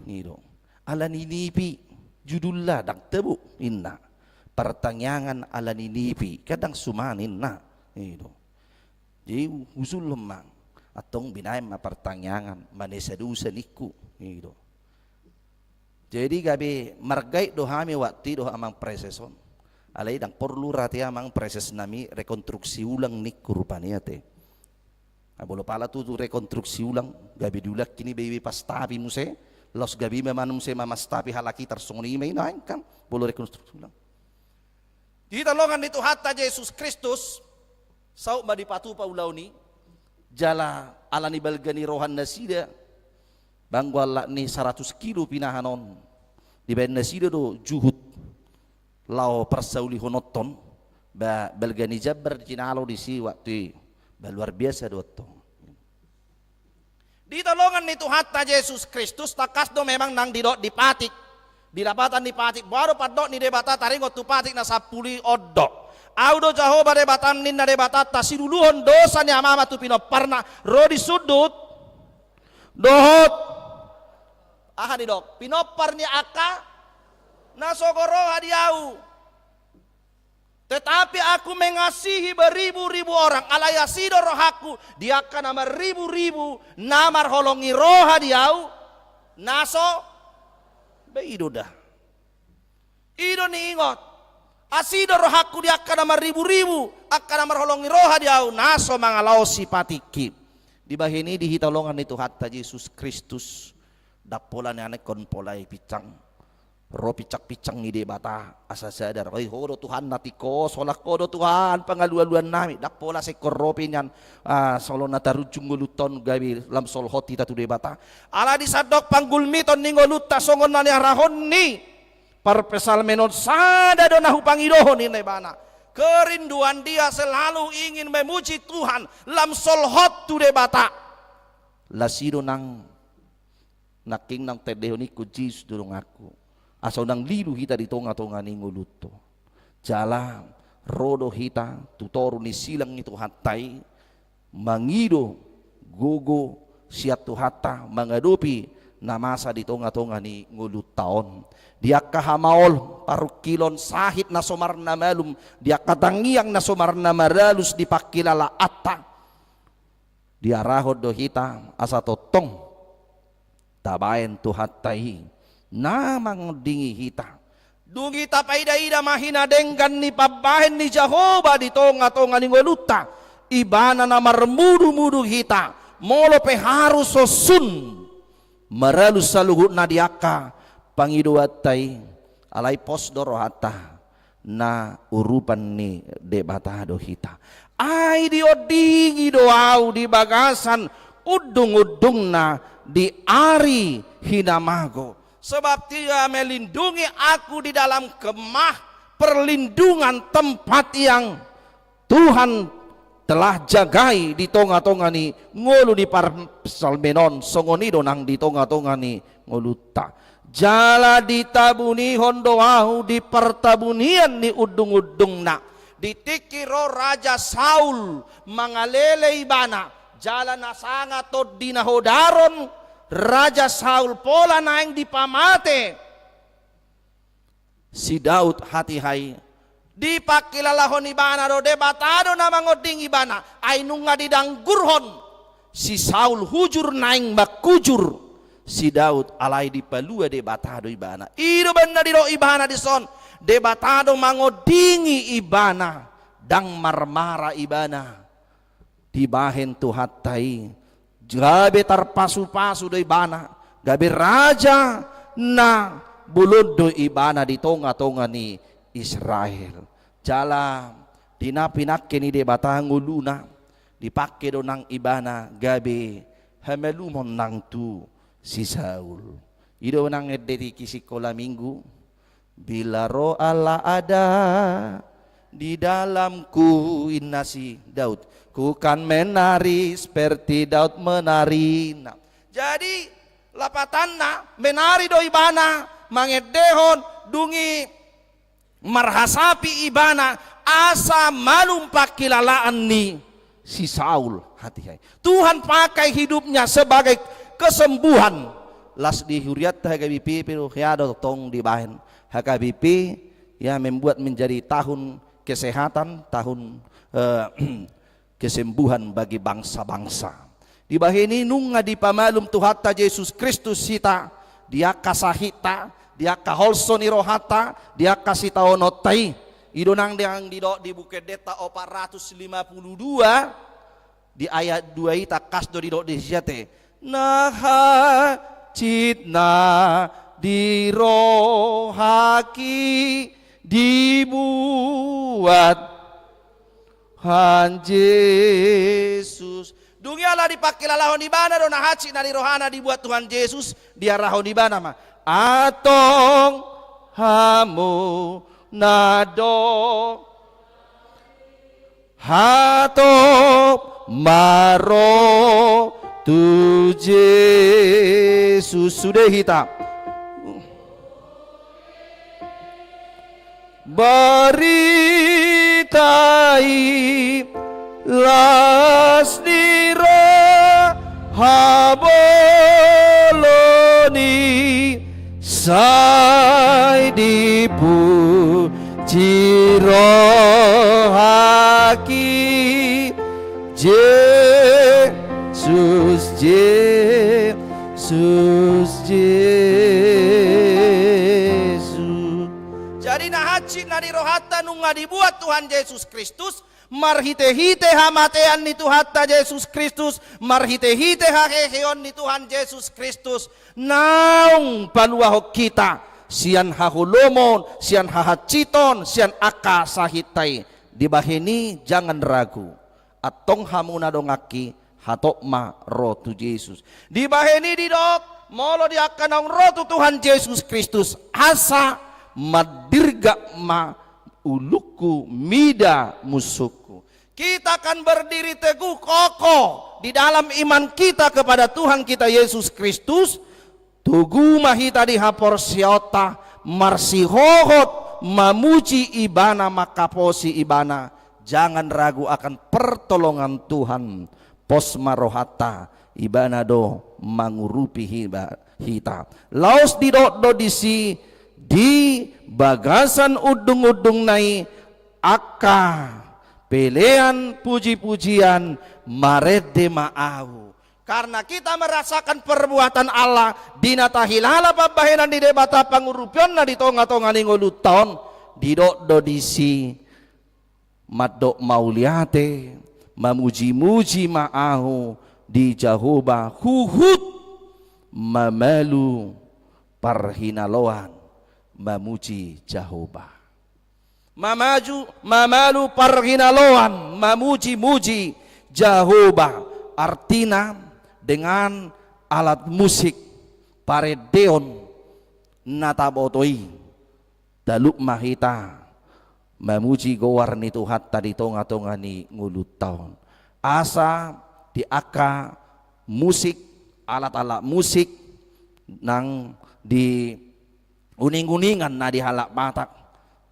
nido ala ninipi judullah dak tebu inna pertanyaan ala ninipi kadang sumanin na nido jadi usul lemang atong binay ma pertanyaan manesadusa niku nido jadi gabi margay do hami waktu do amang preseson alay dang perlu rati amang preses nami rekonstruksi ulang niku rupanya te. Bolo pala tu rekonstruksi ulang gabi dulak kini baby pastapi muse los gabi memanum se mamastapi halaki tersongni may nain kan bolo rekonstruksi ulang di talongan itu hatta Yesus Kristus sau madipatu paulau ni jala alani balgani rohan nasida bangwala ni 100 kilo pinahanon di ben nasida do juhud lao persauli honoton ba balgani jabbar jinalo di si waktu luar biasa dotong. Di tolongan itu hatta Yesus Kristus takas do memang nang didot dipatik. Didapatan dipatik baru padok ni debata taringot tu patik na 10 odok. Audo Jehovah debatan ninna debata tasiduluhon dosa ni amama tu pinoparna rodi sudut dohot aha di dok pinopar ni aka nasogoro hadiau. Tetapi aku mengasihi beribu-ribu orang alayasido rohaku dia akan nama ribu-ribu namar holongi roha diau naso beido dah ido ni ingot asido rohaku dia akan nama ribu-ribu akan nama holongi roha diau naso mangalau sipatiki di bahini di hitalongan itu hatta Yesus Kristus dapola ni anek kon polai picang ro picak-picang ni debata asa sadar oi hodo Tuhan natiko solak kodo Tuhan pangaluan-luan nami dak pola se korropinyan solo natarujung nguluton gabi lam sol hoti tatu debata ala disadok panggulmiton ningoluta songon nani arahon ni parpesal menon sada do nahu pangidohon ni nebana kerinduan dia selalu ingin memuji Tuhan lam sol hot tu debata lasido nang naking nang tedehoni ku Jis durung aku asal nang lilu hita di tonga-tonga ni nguluto jalan rodo hita tutoru ni silang itu hatai mangido gogo siat tu hata mengadopi namasa di tonga-tonga ni ngulut taon dia kahamaol parukilon sahit na somar na malum dia katangiang na somar na maralus di pakilala atta dia rahod do hita asa totong tabayan tu hatai namang dingi hita dungi tapaida-ida mahina denggan ni pabahen ni Jehovah di tonga-tonga ni ngoluta ibana na marmudu-mudu hita molo pe harus sosun maralus saluhut na diaka pangiduatay alay pos dorohata na urupan ni debata do hita ay diodingi doau di bagasan udung-udung na di ari hinamago sebab dia melindungi aku di dalam kemah perlindungan tempat yang Tuhan telah jagai di tonga-tonga ni ngolu di parsalmenon songonido nang di tonga-tonga ni ngoluta jala ditabuni hondoahu di pertabunian ni udung-udung na ditikiro Raja Saul mangalele ibana jala nasanga tod dinahodaron Raja Saul pola naing dipamate si Daud hati hai dipakilalahon ibana do debatado na mangoding ibana ay nunga didanggurhon si Saul hujur naing makujur si Daud alay dipalua debatado ibana ido benda diro ibana dison debatado mangodingi ibana dang marmara ibana dibahen tu hatai gabe tarpasu-pasu do ibana gabe raja na bulod do ibana di tonga-tonga ni Israel jala dinapinak kini de batanguluna dipake do nang ibana gabe hamelumon nang tu si Saul ido nang edeti kisikola minggu bila roh Allah ada di dalamku inasi Daud ku kan menari seperti Daud menari. Nah, jadi lapatanna menari do ibana mangedehon dungi marhasapi ibana asa malumpak kilalaan ni si Saul hati. Tuhan pakai hidupnya sebagai kesembuhan. Las di huriat HKBP pero hiado tong di bahan HKBP ya membuat menjadi tahun kesehatan, tahun kesembuhan bagi bangsa-bangsa. Di bahini nunga di pamalum Tuhata Yesus Kristus sita, dia kasahita, dia kaholson irohata, dia kasih taonotai. Idonang yang di Bukit Deta 452 di ayat 2 ita kasdo di siate. Naha citna dirohaki dibuat Han Yesus. Dungialah dipakai lalahon di bana do nahaci nari rohana dibuat Tuhan Yesus dia rahon di bana mah. Atong hamu nado hatop maro tu Yesus sudah hitam. Beritai las dira haboloni sai dipuji rohaki Yesus jadi nahaci nari rohata nunga dibuat Tuhan Yesus Kristus marhite-hite hamatean ni Tuhata Yesus Kristus marhite-hite haheheon ni Tuhan Yesus Kristus naung paluahok kita sian hahulomon sian hahaciton sian aka sahitai di bahini jangan ragu atong hamuna dongaki hatokma rotu Yesus di bahini didok molo diakanong rotu Tuhan Yesus Kristus asa madirga ma uluku mida musuku. Kita akan berdiri teguh kokoh di dalam iman kita kepada Tuhan kita Yesus Kristus. Tugu mahita di hapor siota marsihohot mamuji ibana makaposi ibana. Jangan ragu akan pertolongan Tuhan. Posmarohata ibana do mangurupi hita. Laos di do disi di bagasan udung-udung nai akka pelean puji-pujian marede maau karena kita merasakan perbuatan Allah dinata hilala pabahenan di debata pangurupion na di tonga-tonga ningoluton di do disi madok mauliate mamuji-muji maau di Jehovah huhut mamelu parhinaloan mamuji Jehovah mamalu parhinaloan mamuji-muji Jehovah artina dengan alat musik paredeon natabotoi daluk mahita mamuji gowar ni Tuhan tadi tonga-tonga ni ngulut tahun asa di aka musik alat-alat musik nang di uning-uningan na dihalak batak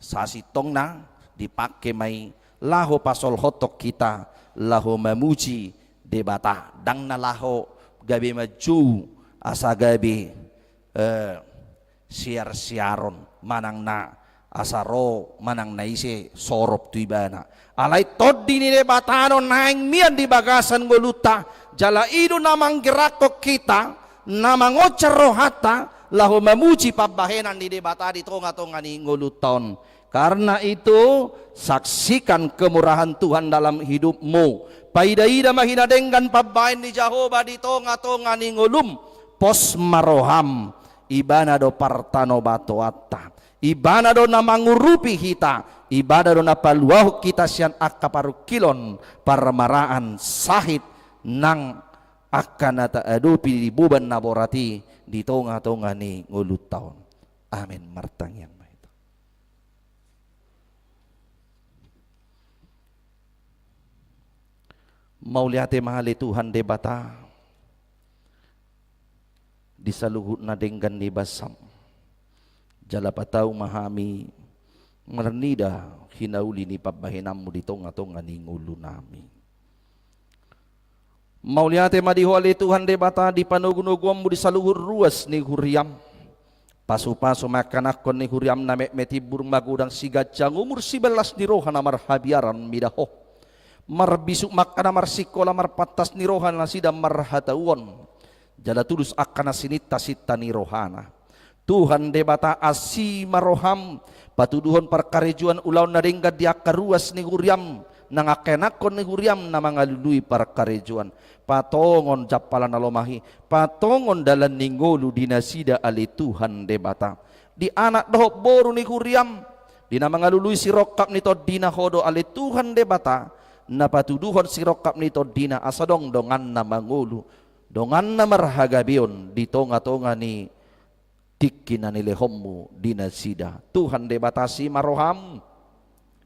sasitong na dipakai may laho pasol hotok kita laho mamuji debata dang na laho gabi maju asa gabi siar-siaron manang na asaro manang na isi sorop tuibana alay todi ni debatano naing mian di bagasan goluta jala ido namang gerakok kita namang ocer rohata lahu memuji pabahenan di debata di tonga-tonga ni nguluton. Karena itu saksikan kemurahan Tuhan dalam hidupmu. Paida-ida mahina dengan pabahen di Jehovah di tonga-tonga ni ngulum pos maroham ibana do partano batoata ibana do namangurupi hita ibada do napaluah kita sian akaparukilon parmaraan sahit nang akan nata adupi di buban naborati di tonga-tonga ni ngulut tahun. Amin. Martang yang mahito. Mauliate mahali Tuhan debata di saluhut na denggan ni basam. Jala patau mahami Mernida hinauli ni pabahinamu di tonga-tonga ni ngulu nami. Mauliate madiho ali Tuhan debata di panugunuguammu di saluhur ruas ni huriam. Pasu-pasu makanakon ni huriam na metibur magudang sigajang umur 11 ni rohan na marhabiaran midaho. Marbisuk makana marsikola marpatas ni rohan na sida marhatauon. Jala tulus akan sinita sita ni rohana. Tuhan debata asi maroham patuduhon parkarejuan ulaw na ringga di akaruas ni huriam. Nangakenakon ni huriam na mga lului parkarejuan. Patongon japalan alomahi, patongon dalan ningolu dinasida ali Tuhan debata. Di anak doh boru ni huriam, di na mga lului si rokap nito dina hodo ali Tuhan debata. Na patuduhon si rokap nito dina asadong dongan na mangulu, dongan na marhagabion di tonga-tonga ni tikina ni lehommu dinasida. Tuhan debata si maroham,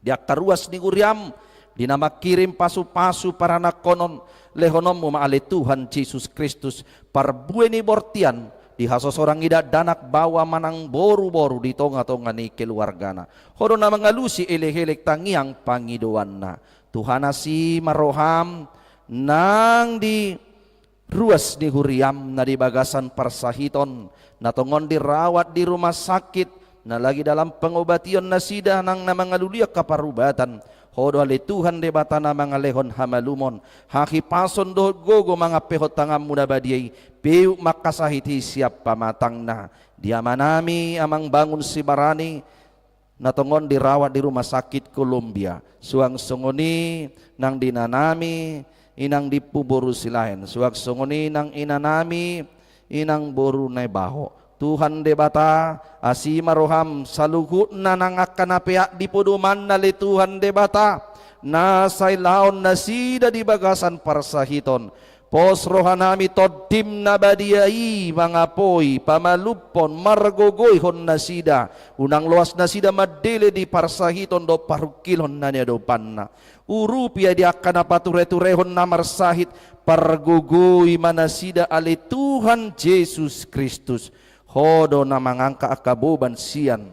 di akaruas ni huriam. Dinamakirim pasu-pasu para nakonon lehonommu maali Tuhan Yesus Kristus parbueni bortian di hasos orang ida danak bawa manang boru-boru di tonga-tonga ni keluargana. Hodo na mangalusi elek-elek tangiang pangidoanna. Tuhan asi maroham nang di ruas di huriam na di bagasan parsahiton na tongon dirawat di rumah sakit na lagi dalam pengobation na sida nang namangalulia kaparubatan. Hodo ali Tuhan debata na mga lehon hamalumon. Haki pason dohot gogo mga pehot tangam muna badiyay. Peu makasahiti siap pamatang na. Diamanami amang bangun si barani. Natongon dirawat di rumah sakit Columbia. Suang sungoni nang dinanami inang dipuburu silahen. Suang sungoni nang inanami inang boru nebaho. Tuhan debata asi maroham saluhut na nangakanapeak di puduman nali Tuhan debata nasay laon nasida di bagasan parsahiton pos rohanami todim na badiyai mga poy pamalupon margogoy hon nasida unang luas nasida madele di parsahiton do parukilon na niya do panna urupia di akana pature-turehon na marsahit pargogoy manasida ali Tuhan Yesus Kristus. Hodo na mangangka akabuban siyan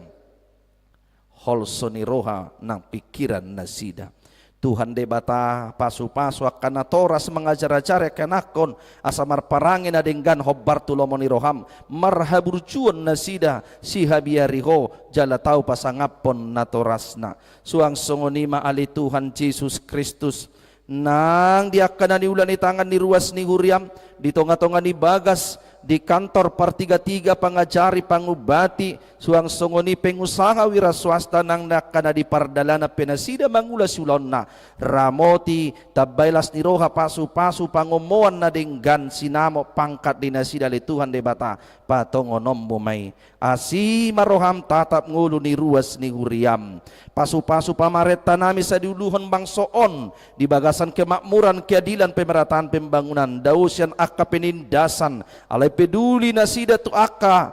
holso ni roha ng pikiran na sida. Tuhan debata pasu-pasu akan natoras mengajar-ajar kenakon asamar parangin adenggan hobbar tulomo ni roham marhaburjuan na sida si habiariho jala tau pasangapon natorasna. Suang songonima ali Tuhan Yesus Kristus nang diakan ni ulan ni tangan ni ruas ni huriam di tonga-tonga ni bagas di kantor partiga-tiga pangajari pangubati suang songoni pengusaha wira swasta nang nakana di pardalana penasida mangula sulon na ramoti tabailas ni roha pasu-pasu pangomoan na denggan sinamo pangkat dinasida li Tuhan debata patongonom bumay asi maroham tatap ngulu ni ruas ni huriam pasu-pasu pamaret tanami sa diuluhon bangsoon di bagasan kemakmuran keadilan pemerataan pembangunan dausian akka penindasan alay peduli na sida tu aka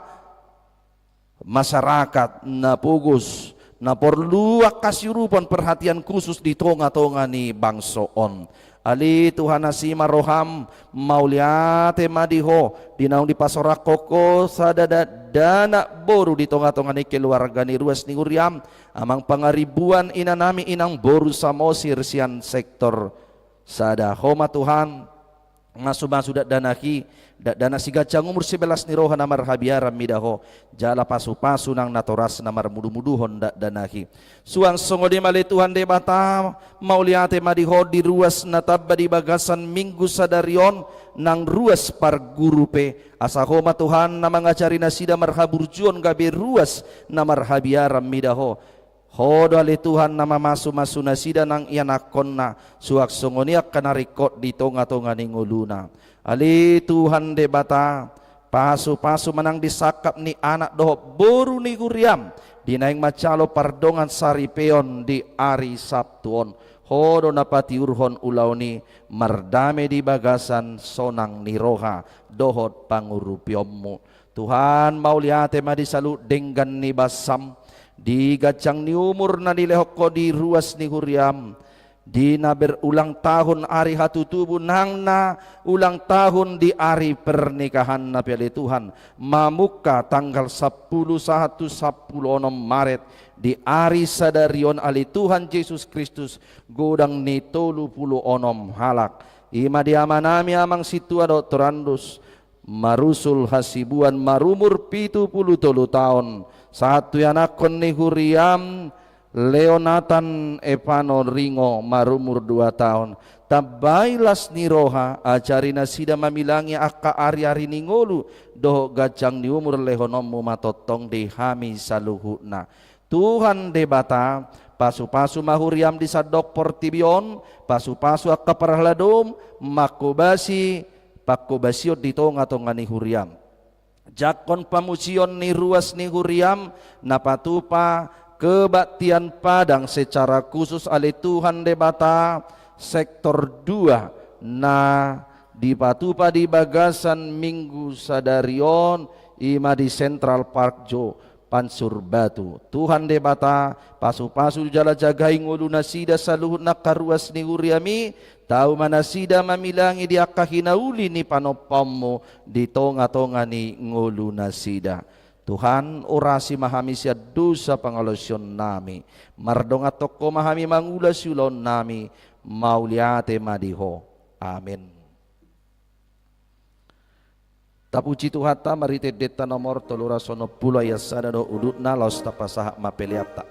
masyarakat na pugos na perlu kasirupan perhatian khusus di tonga-tonga ni bangsoon. Ali Tuhan nasi maroham mauliate madiho dinaung di pasorakoko sadada dana boru di tonga-tonga ni keluarga ni ruas ni huriam amang pangaribuan inanami inang boru samosir sian sektor sada homa Tuhan masu-masu dak danaki dak dana sigacang umur 11 ni roha namar habiara midaho jala pasu-pasu nang natoras namar mudu-muduhon dak danaki suang songodi mali Tuhan debata mauliate madiho di ruas natabba di bagasan minggu sadarion nang ruas par gurupe asahoma Tuhan na mangacari nasida marhaburjuon gabe ruas namar habiara midaho hodo ali Tuhan nama masu-masu nasida nang ianakon na suak songoniak kanarikot di tonga-tonga ni nguluna ali Tuhan debata pasu-pasu manang disakap ni anak doh boru ni huriam dinaing macalo pardongan saripeon di ari Sabtuon hodo napati urhon ulaw ni mardame di bagasan sonang ni roha dohot pangurupyommu Tuhan mauliate madisalu denggan ni basam di gacang ni umur na nilehok ko di ruas ni huriam di na berulang tahun ari hatutubu nang na ulang tahun di ari pernikahan na pili Tuhan mamuka tanggal 10 1 10 Maret di ari sadarion ali Tuhan Yesus Kristus godang ni 36 halak ima diamanami amang situa doktorandus marusul hasibuan marumur 73 tahun satu anakon ni Huriam Leonatan Epano Ringo marumur 2 tahun tabailas ni roha ajarina sida mamilangi akka ari-ari ningolu doh gajang ni umur lehonomu matotong dehami saluhuna Tuhan debata pasu-pasu mahuriam di sadok portibion pasu-pasu akka parahladom makobasi pakobasiot di tonga-tonga ni huriam jakon pamusion ni ruas ni huriam napatupa kebaktian padang secara khusus oleh Tuhan debata sektor 2 na dipatupa di bagasan Minggu Sadarion ima di Central Park Jo Pansur Batu Tuhan debata pasu-pasu jala jagai ngulu nasida saluhut nak karuas ni huriami tahu mana sida mamilangi di akahinauli ni panopammu di tonga-tonga ni ngulu nasida Tuhan orasi mahami siya dosa pangalosyon nami mardong at toko mahami mangulas yulon nami mauliate madiho amin. Tapuji Tuhan ta marite deta nomor 310 ayat sadado udutna los tapasah mapeliapta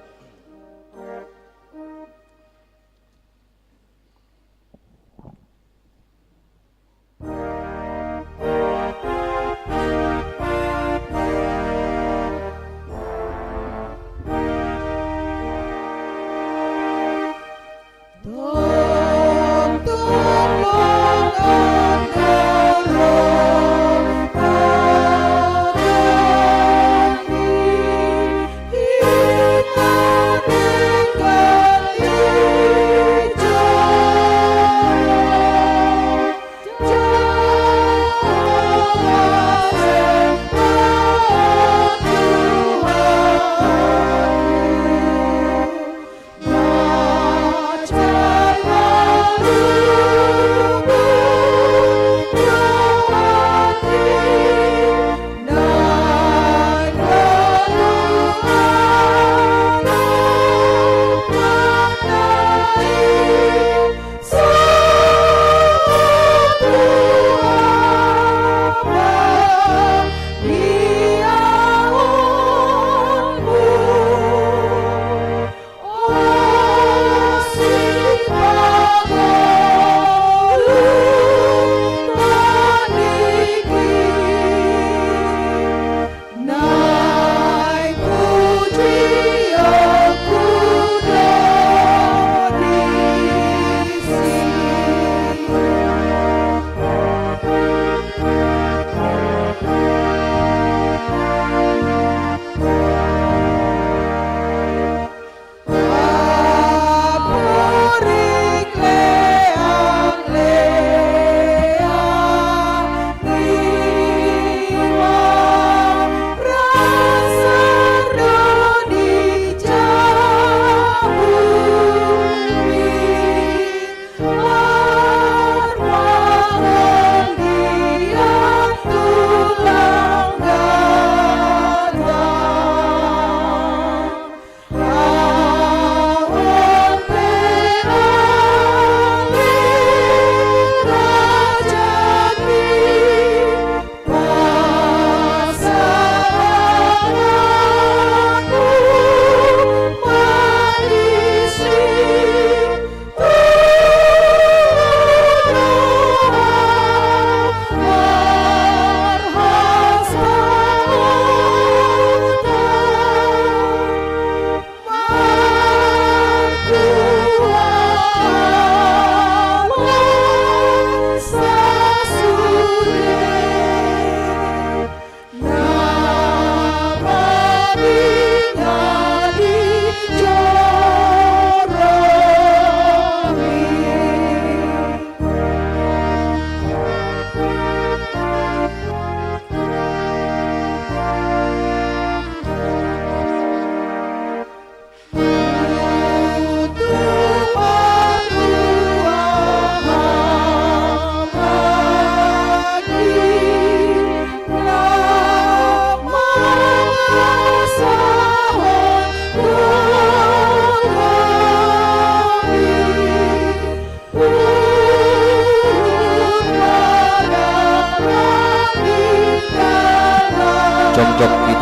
Kita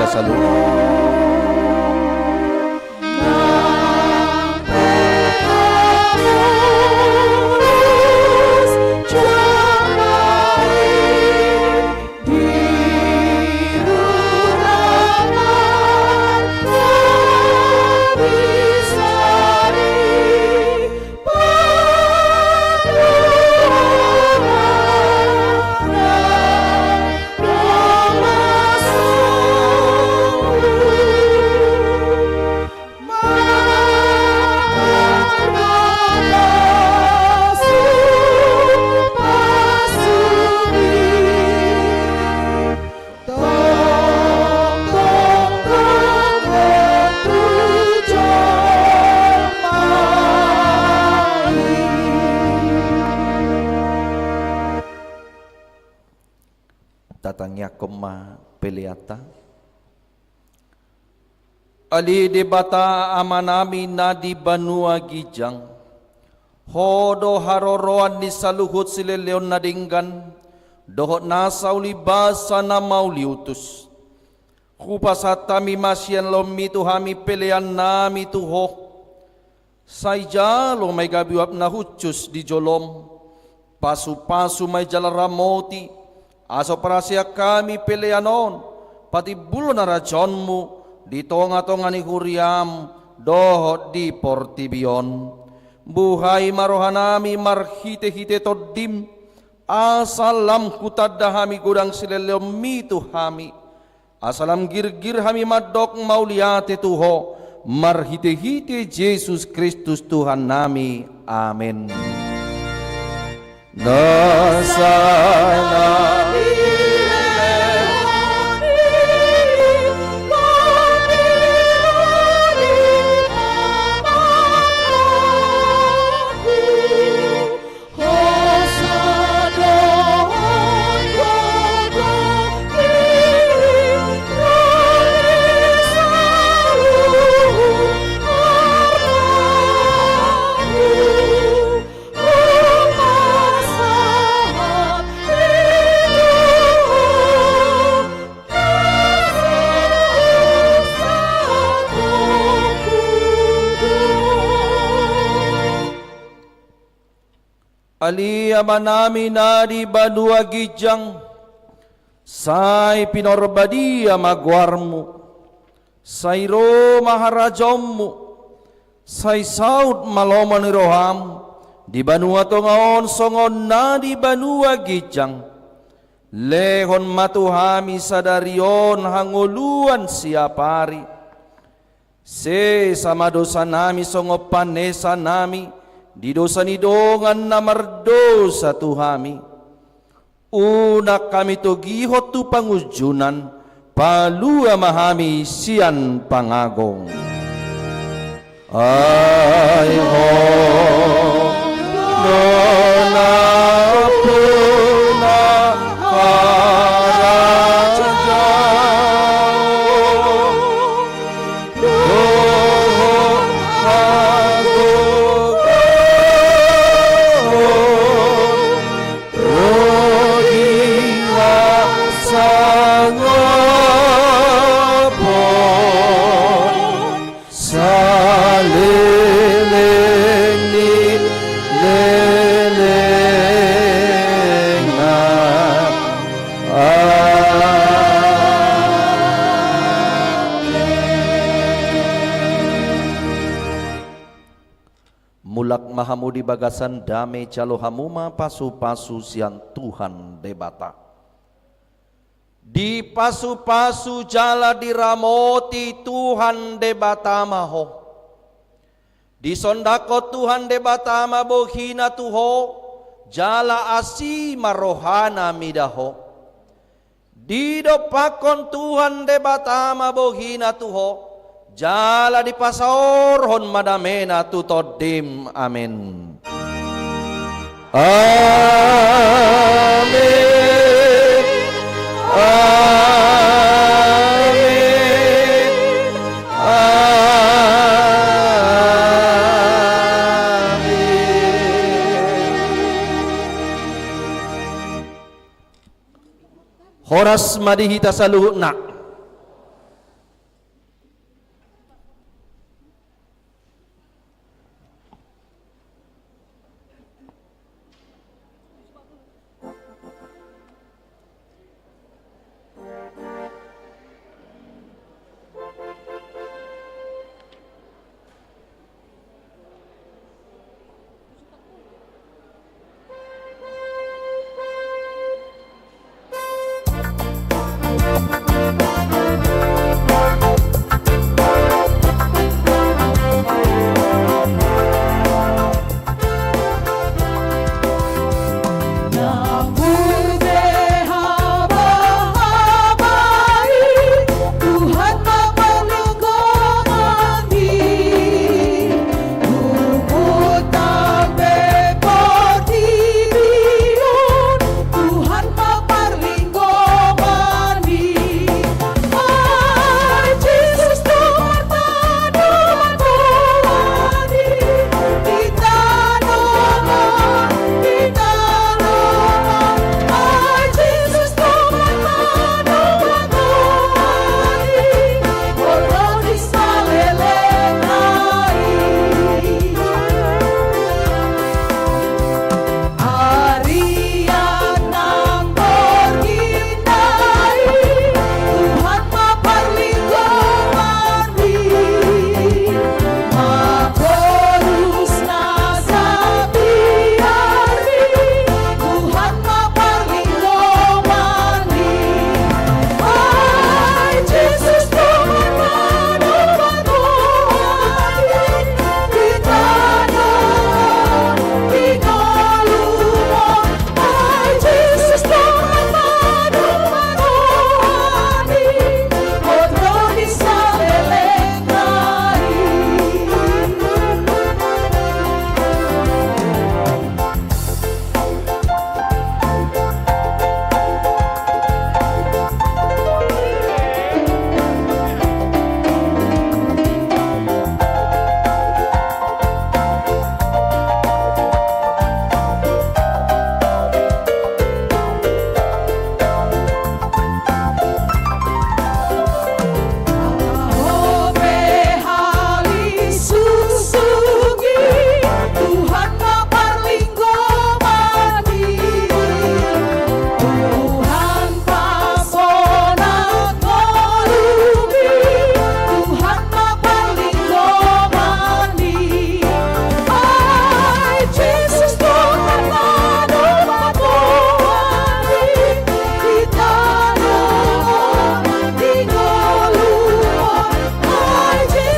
saluhut. Tatangnya koma peliata ali debata amanami nadi banua gijang hodo haroroan ni saluhut sileleon nadinggan dohot nasauli basa na mauli utus kupasatami masyan lomi tuhami pelean nami tuho saijalo may gabiwap na hucus di jolom pasu-pasu may jalaramoti aso parasya kami peleanon, pati bulo na rajonmu, di tonga-tonga ni huriam, dohot di portibion. Buhay marohanami marhite-hite todim, asalam kutadahami gudang sileleom mitu hami. Asalam gir-gir hami madok mauliate tuho, marhite-hite Yesus Kristus Tuhan nami. Amin. Nasana ali amanami nadi banua gijang sai pinorbadia magwarmu sai ro maharajommu sai saud maloman roham di banua tongaon songon nadi banua gijang lehon matuhami sadarion hanguluan siapari se sama dosa nami songo panesa nami di dosa nidongan na mardosa tuhami una kami togihot tu pangujunan palua mahami sian pangagong ay ho nona puna mahamudi bagasan dame calo hamuma pasu-pasu sian Tuhan debata di pasu-pasu jala diramoti Tuhan debata maho di sondako Tuhan debata mabohina tuho jala asi marohana midaho di dopakon Tuhan debata mabohina tuho jala di pasaorhon madamena tutodim. Amin. Amin. Amin. Amin. Horas madihita saluhut nak